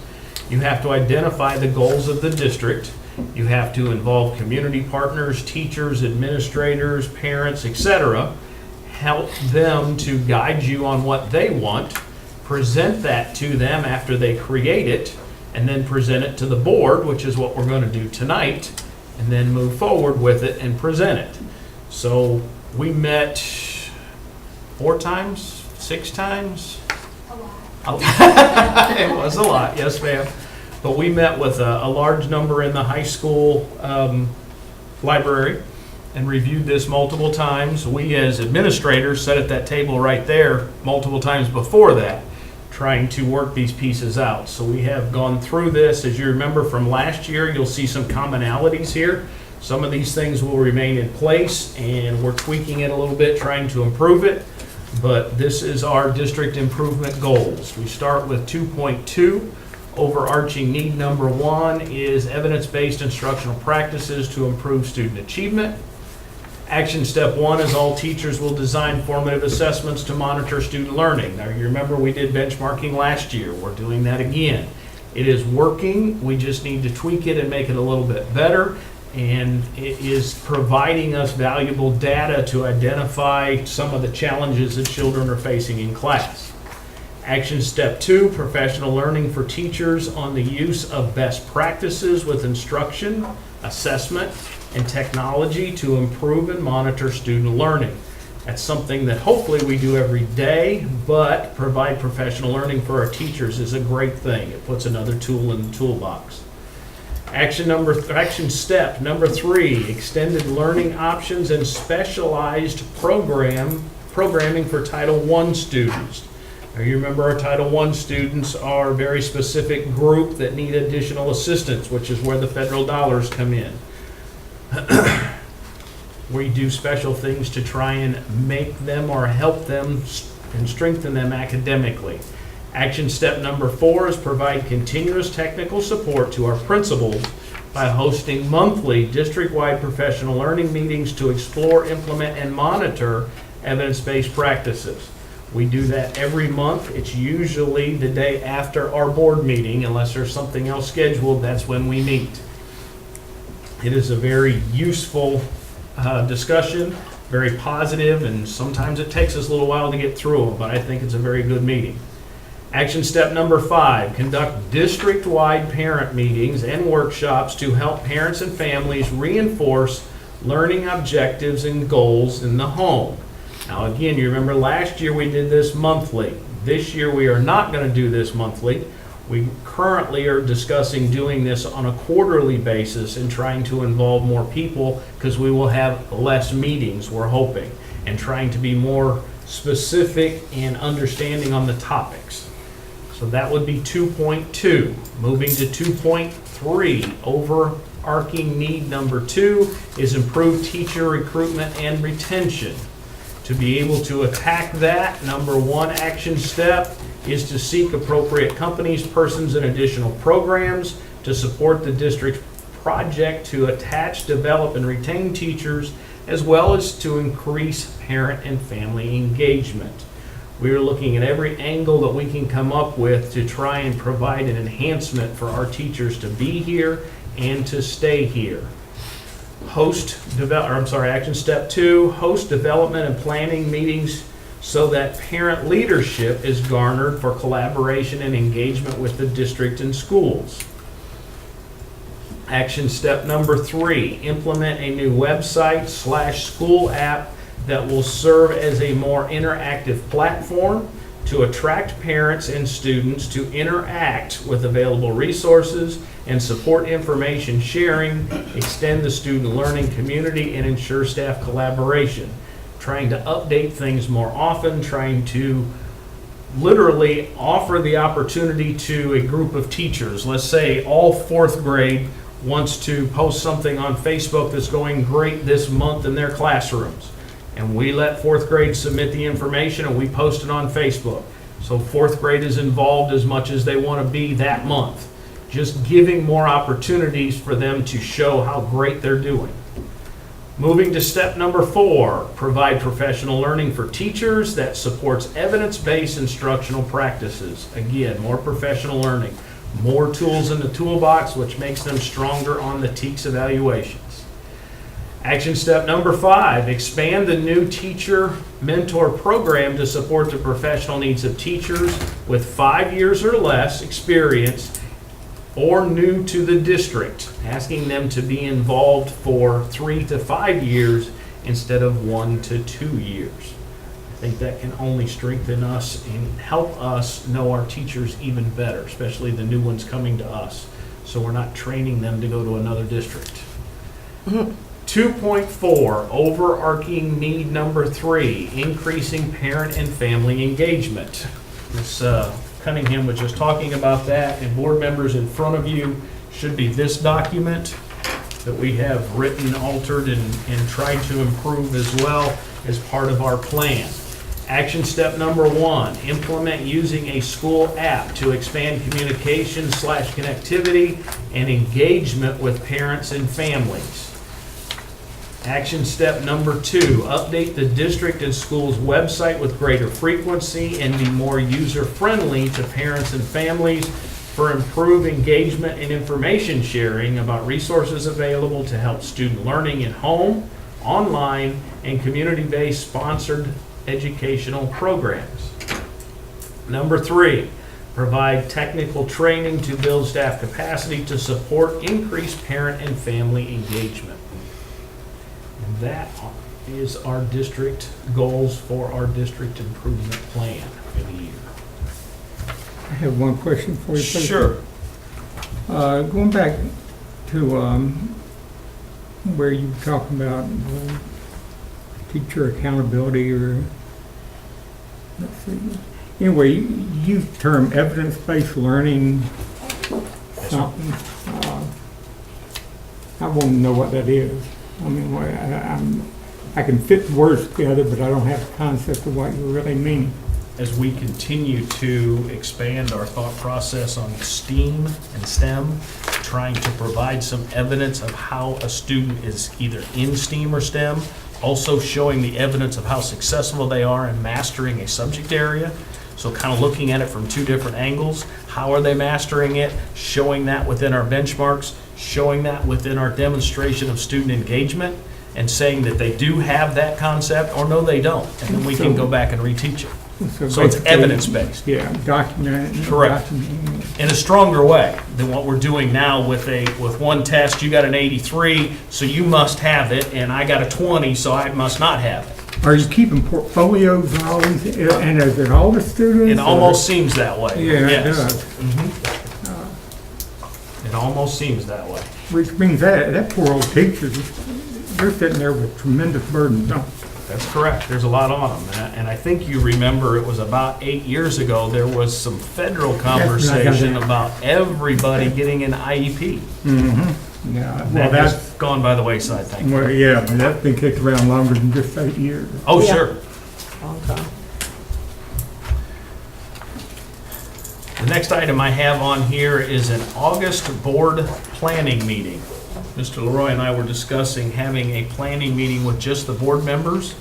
You have to identify the goals of the district. You have to involve community partners, teachers, administrators, parents, etc. Help them to guide you on what they want, present that to them after they create it, and then present it to the board, which is what we're going to do tonight, and then move forward with it and present it. So we met 4 times, 6 times? A lot. It was a lot, yes ma'am. But we met with a large number in the high school library and reviewed this multiple times. We as administrators sat at that table right there multiple times before that, trying to work these pieces out. So we have gone through this. As you remember from last year, you'll see some commonalities here. Some of these things will remain in place, and we're tweaking it a little bit, trying to improve it. But this is our district improvement goals. We start with 2.2. Overarching need number 1 is evidence-based instructional practices to improve student achievement. Action step 1 is all teachers will design formative assessments to monitor student learning. Now you remember we did benchmarking last year. We're doing that again. It is working. We just need to tweak it and make it a little bit better. And it is providing us valuable data to identify some of the challenges that children are facing in class. Action step 2, professional learning for teachers on the use of best practices with instruction, assessment, and technology to improve and monitor student learning. That's something that hopefully we do every day, but provide professional learning for our teachers is a great thing. It puts another tool in the toolbox. Action step number 3, extended learning options and specialized programming for Title I students. Now you remember our Title I students are a very specific group that need additional assistance, which is where the federal dollars come in. We do special things to try and make them or help them and strengthen them academically. Action step number 4 is provide continuous technical support to our principals by hosting monthly district-wide professional learning meetings to explore, implement, and monitor evidence-based practices. We do that every month. It's usually the day after our board meeting, unless there's something else scheduled, that's when we meet. It is a very useful discussion, very positive, and sometimes it takes us a little while to get through them, but I think it's a very good meeting. Action step number 5, conduct district-wide parent meetings and workshops to help parents and families reinforce learning objectives and goals in the home. Now, again, you remember last year we did this monthly. This year we are not going to do this monthly. We currently are discussing doing this on a quarterly basis and trying to involve more people because we will have less meetings, we're hoping, and trying to be more specific and understanding on the topics. So that would be 2.2. Moving to 2.3, overarching need number 2 is improved teacher recruitment and retention. To be able to attack that, number 1 action step is to seek appropriate companies, persons, and additional programs to support the district's project to attach, develop, and retain teachers, as well as to increase parent and family engagement. We are looking at every angle that we can come up with to try and provide an enhancement for our teachers to be here and to stay here. Action step 2, host development and planning meetings so that parent leadership is garnered for collaboration and engagement with the district and schools. Action step number 3, implement a new website/school app that will serve as a more interactive platform to attract parents and students to interact with available resources and support information sharing, extend the student learning community, and ensure staff collaboration. Trying to update things more often, trying to literally offer the opportunity to a group of teachers. Let's say all 4th grade wants to post something on Facebook that's going great this month in their classrooms. And we let 4th grade submit the information and we post it on Facebook. So 4th grade is involved as much as they want to be that month. Just giving more opportunities for them to show how great they're doing. Moving to step number 4, provide professional learning for teachers that supports evidence-based instructional practices. Again, more professional learning, more tools in the toolbox, which makes them stronger on the TEKS evaluations. Action step number 5, expand the new teacher mentor program to support the professional needs of teachers with 5 years or less experience or new to the district, asking them to be involved for 3 to 5 years instead of 1 to 2 years. I think that can only strengthen us and help us know our teachers even better, especially the new ones coming to us, so we're not training them to go to another district. 2.4, overarching need number 3, increasing parent and family engagement. Ms. Cunningham was just talking about that, and board members, in front of you should be this document that we have written, altered, and tried to improve as well as part of our plan. Action step number 1, implement using a school app to expand communication/connectivity and engagement with parents and families. Action step number 2, update the district and school's website with greater frequency and be more user-friendly to parents and families for improved engagement and information sharing about resources available to help student learning at home, online, and community-based sponsored educational programs. Number 3, provide technical training to build staff capacity to support increased parent and family engagement. And that is our district goals for our district improvement plan for the year. I have one question for you, please. Sure. Going back to where you were talking about teacher accountability, or let's see. Anyway, you used the term evidence-based learning something. I want to know what that is. I mean, I can fit the words together, but I don't have the concept of what you really mean. As we continue to expand our thought process on STEAM and STEM trying to provide some evidence of how a student is either in STEAM or STEM, also showing the evidence of how successful they are in mastering a subject area. So kind of looking at it from two different angles. How are they mastering it? Showing that within our benchmarks, showing that within our demonstration of student engagement, and saying that they do have that concept or no, they don't. And then we can go back and reteach it. So it's basically, evidence-based. Yeah, document it. Correct. document it. In a stronger way than what we're doing now with one test, you got an 83, so you must have it, and I got a 20, so I must not have it. Are you keeping portfolios and all these, and is it all the students? It almost seems that way. Yeah, it Yes. does. It almost seems that way. Which means that poor old teachers, they're sitting there with tremendous burdens, don't they? That's correct. There's a lot on them. And I think you remember it was about 8 years ago, there was some federal conversation about everybody getting an IEP. Mm-hmm. Yeah, well, That that's, has gone by the wayside, thank you. well, yeah, but that's been kicked around longer than just 8 years. Oh, Yeah. sure. Long time. The next item I have on here is an August board planning meeting. Mr. Leroy and I were discussing having a planning meeting with just the board members.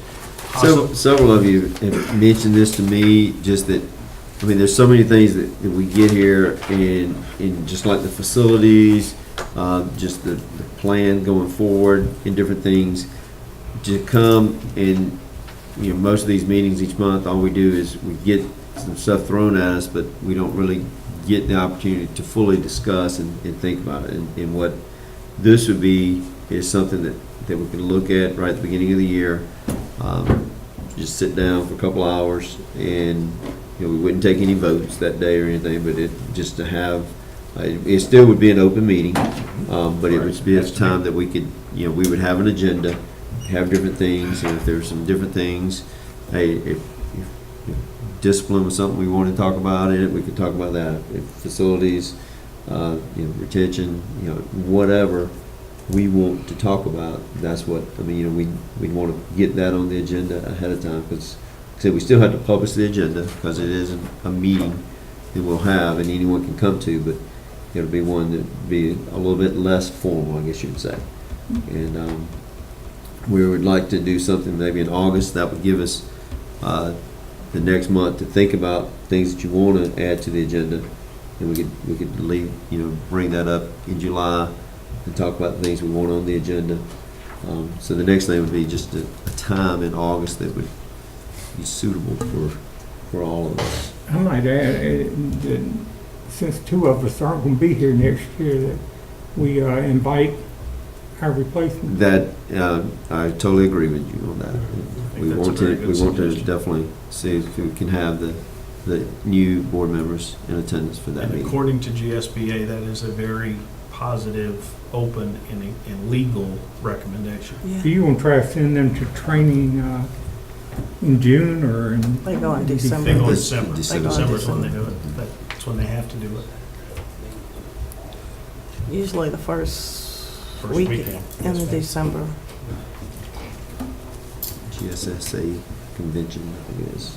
So, several of you have mentioned this to me, just that, I mean, there's so many things that we get here, and just like the facilities, just the plan going forward, and different things, to come and, you know, most of these meetings each month, all we do is we get some stuff thrown at us, but we don't really get the opportunity to fully discuss and think about it. And what this would be is something that we can look at right at the beginning of the year. Just sit down for a couple hours, and, you know, we wouldn't take any votes that day or anything, but just to have, it still would be an open meeting, but it would be a time that we could, you know, we would have an agenda, have different things, and if there's some different things, hey, if discipline was something we wanted to talk about in it, we could talk about that. If facilities, you know, retention, you know, whatever we want to talk about, that's what, I mean, you know, we want to get that on the agenda ahead of time, because, like I said, we still have to publish the agenda, because it is a meeting that we'll have, and anyone can come to, but it'll be one that be a little bit less formal, I guess you'd say. And we would like to do something maybe in August that would give us the next month to think about things that you want to add to the agenda, and we could leave, you know, bring that up in July and talk about the things we want on the agenda. So the next thing would be just a time in August that would be suitable for all of us. I might add, that since two of us aren't going to be here next year, that we invite our replacement. That, I totally agree with you on that. We that's a want very to, good we want to suggestion. definitely see if we can have the new board members in attendance for that And meeting. according to GSBA, that is a very positive, open, and legal recommendation. Yeah. Do you want to try to send them to training in June or in? They go in They December. go in This- December. December. December's when they do it. That's when they have to do it. Usually the first First week weekend. in December. GSSA convention, I think it is.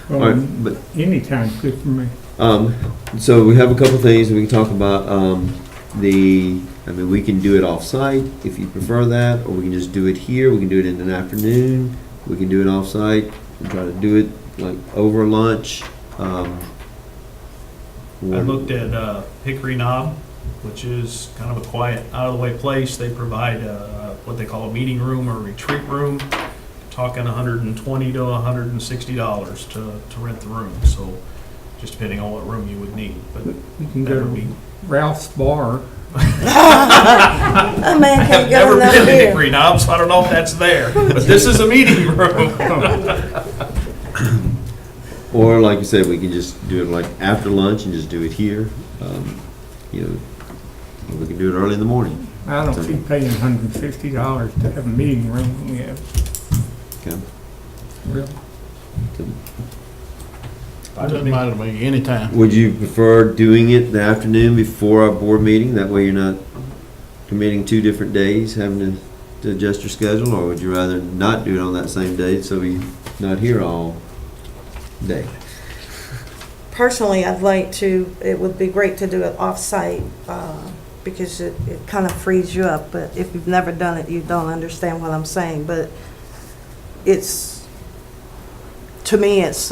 Well, All right, but anytime's good for me. so we have a couple things we can talk about. I mean, we can do it off-site if you prefer that, or we can just do it here. We can do it in an afternoon. We can do it off-site and try to do it like over lunch. I looked at Hickory Knob, which is kind of a quiet, out-of-the-way place. They provide what they call a meeting room or retreat room, talking $120 to $160 to rent the room. So just depending on what room you would need. But You can that go would be. to Ralph's Bar. That man I can't have get never enough been to beer. Hickory Knob, so I don't know if that's there. But this is a meeting room. Or like you said, we can just do it like after lunch and just do it here. You know, we can do it early in the morning. I don't see paying $150 to have a meeting room. Yeah, Okay. really. Doesn't matter to me, anytime. Would you prefer doing it the afternoon before our board meeting? That way you're not committing 2 different days, having to adjust your schedule, or would you rather not do it on that same day so we're not here all day? Personally, I'd like to, it would be great to do it off-site, because it kind of frees you up. But if you've never done it, you don't understand what I'm saying. But it's, to me, it's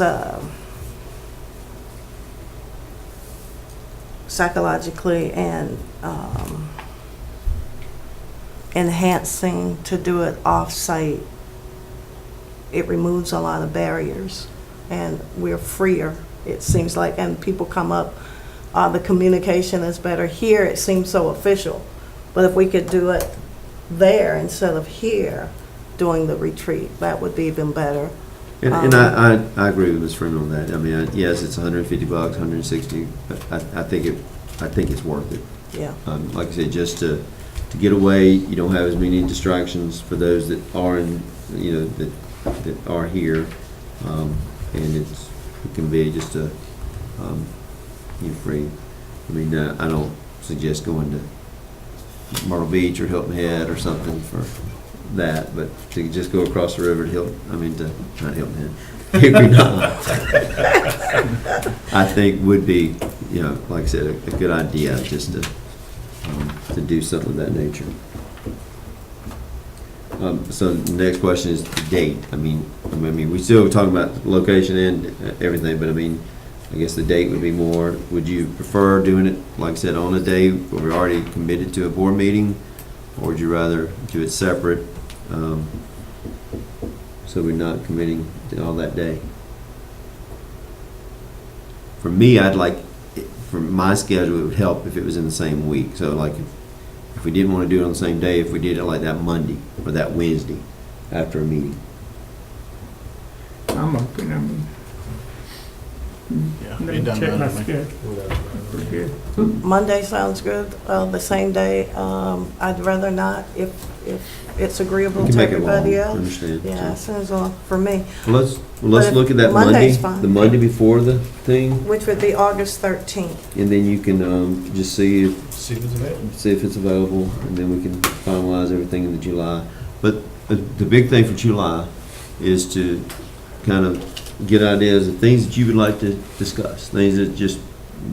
psychologically and enhancing to do it off-site. It removes a lot of barriers, and we're freer, it seems like, and people come up, the communication is better. Here, it seems so official, but if we could do it there instead of here doing the retreat, that would be even better. And I agree with Ms. Freeman on that. I mean, yes, it's $150, 160, but I think it's worth it. Yeah. Like I said, just to get away, you don't have as many distractions for those that are in, that are here, and it can be just a free. I mean, I don't suggest going to Myrtle Beach or Hilton Head or something for that, but to just go across the river to not Hilton Head, Hickory Knob, I think would be, like I said, a good idea just to do something of that nature. So the next question is the date. I mean, we still talking about location and everything, but I mean, I guess the date would be more. Would you prefer doing it, like I said, on a day where we're already committed to a board meeting, or would you rather do it separate, so we're not committing to all that day? For me, for my schedule, it would help if it was in the same week. So like if we didn't want to do it on the same day, if we did it like that Monday or that Wednesday after a meeting. I'm open, Yeah, let it me doesn't check my matter to me. schedule. Pretty good. Monday sounds good, the same day. I'd rather not if it's agreeable We can to make it long, everybody else. understand. Yeah, it sounds well for me, Well, let's But look at that Monday's fine. the Monday before the thing, which would be August 13th. and then you can just see if See if it's available. and then we can finalize everything in the July. But the big thing for July is to kind of get ideas of things that you would like to discuss, things that just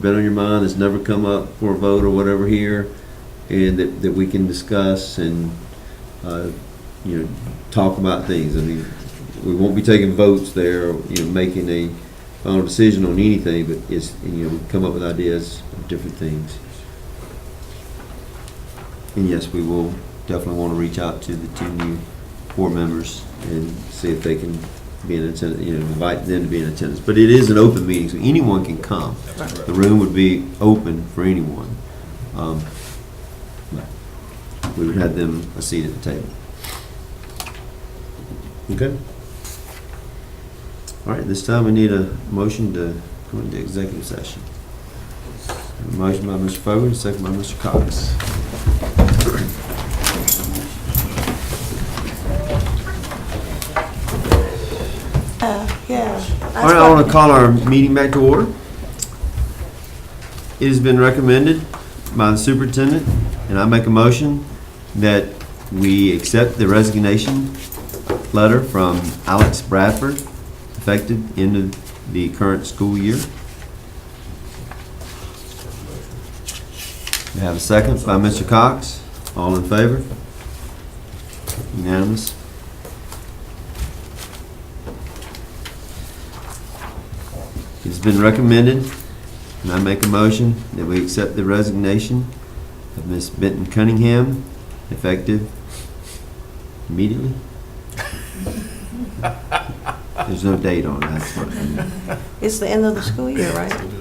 been on your mind, that's never come up for a vote or whatever here, and that we can discuss and talk about things. I mean, we won't be taking votes there, or, making a final decision on anything, but we come up with ideas of different things. And yes, we will definitely want to reach out to the 2 new board members and see if they can be in attendance, invite them to be in attendance. But it is an open meeting, so anyone can come. The room would be open for anyone. We would have them a seat at the table. Okay? All right, this time we need a motion to go into executive session. A motion by Mr. Fogel, second by Mr. Cox. Yeah. All right, I want to call our meeting back to order. It has been recommended by the superintendent, and I make a motion that we accept the resignation letter from Alex Bradford, effective into the current school year. We have a second by Mr. Cox. All in favor? Unanimous. It's been recommended, and I make a motion that we accept the resignation of Ms. Benton Cunningham, effective immediately. There's no date on that. That's what It's the end of the school year, right? end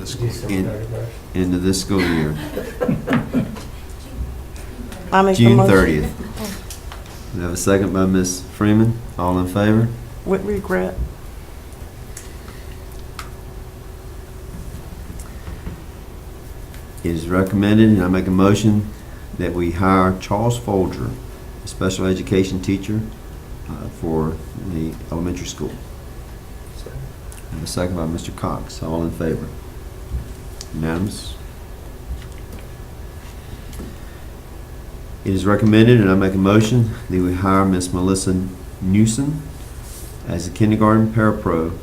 of this school year, I make the June motion. 30th. We have a second by Ms. Freeman. All in favor? With regret. It is recommended, and I make a motion that we hire Charles Folger, a special education teacher for the elementary school. And a second by Mr. Cox. All in favor? Unanimous? It is recommended, and I make a motion that we hire Miss Melissa Newsom as a kindergarten parapro.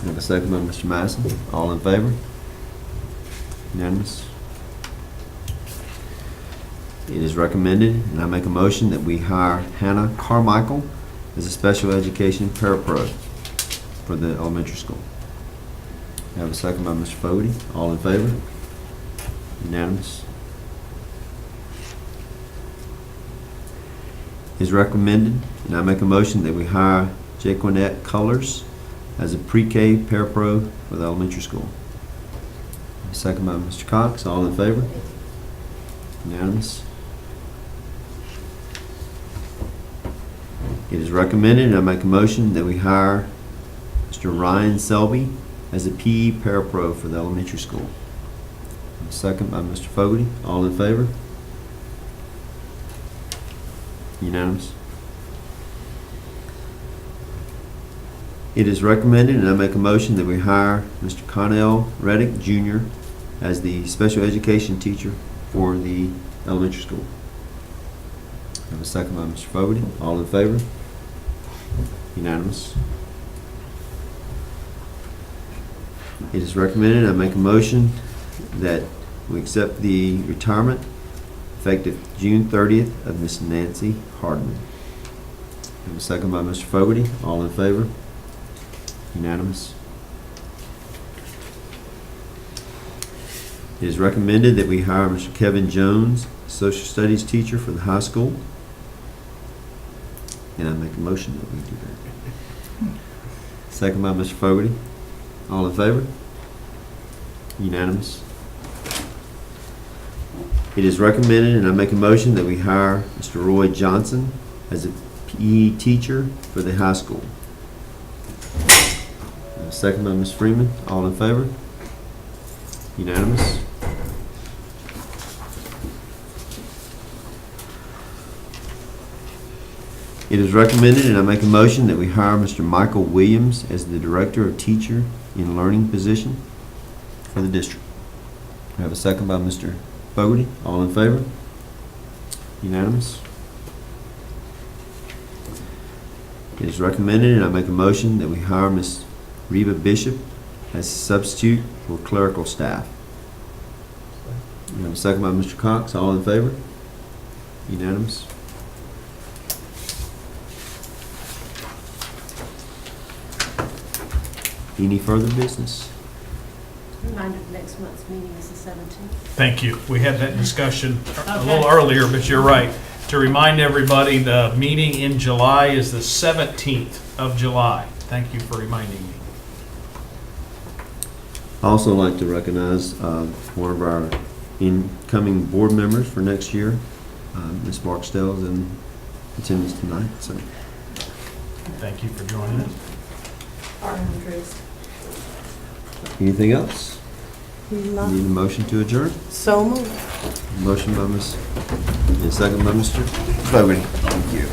I have a second by Mr. Madison. All in favor? Unanimous? It is recommended, and I make a motion that we hire Hannah Carmichael as a special education parapro for the elementary school. I have a second by Mr. Fogarty. All in favor? Unanimous. It is recommended, and I make a motion that we hire Jaquinette Colors as a pre-K parapro for the elementary school. A second by Mr. Cox. All in favor? Unanimous. It is recommended, and I make a motion that we hire Mr. Ryan Selby as a PE parapro for the elementary school. A second by Mr. Fogarty. All in favor? Unanimous. It is recommended, and I make a motion that we hire Mr. Connell Reddick Jr. as the special education teacher for the elementary school. I have a second by Mr. Fogarty. All in favor? Unanimous. It is recommended, I make a motion that we accept the retirement effective June 30th of Miss Nancy Hardman. I have a second by Mr. Fogarty. All in favor? Unanimous. It is recommended that we hire Mr. Kevin Jones, social studies teacher for the high school. And I make a motion that we do that. Second by Mr. Fogarty. All in favor? Unanimous. It is recommended, and I make a motion that we hire Mr. Roy Johnson as a PE teacher for the high school. Second by Ms. Freeman. All in favor? Unanimous. It is recommended, and I make a motion that we hire Mr. Michael Williams as the Director of Teacher in Learning position for the district. I have a second by Mr. Fogarty. All in favor? Unanimous. It is recommended, and I make a motion that we hire Ms. Reba Bishop as substitute for clerical staff. I have a second by Mr. Cox. All in favor? Unanimous. Any further business? Reminder, next month's meeting is the 17th. Thank you. We had that discussion a little earlier, but you're right. To remind everybody, the meeting in July is the 17th of July. Thank you for reminding me. I also like to recognize one of our incoming board members for next year, Ms. Barksdale, is in attendance tonight. So, Thank you for joining us. anything else? No. Need a motion to adjourn? So moved. Motion by Ms. and second by Mr. Fogarty. Thank you.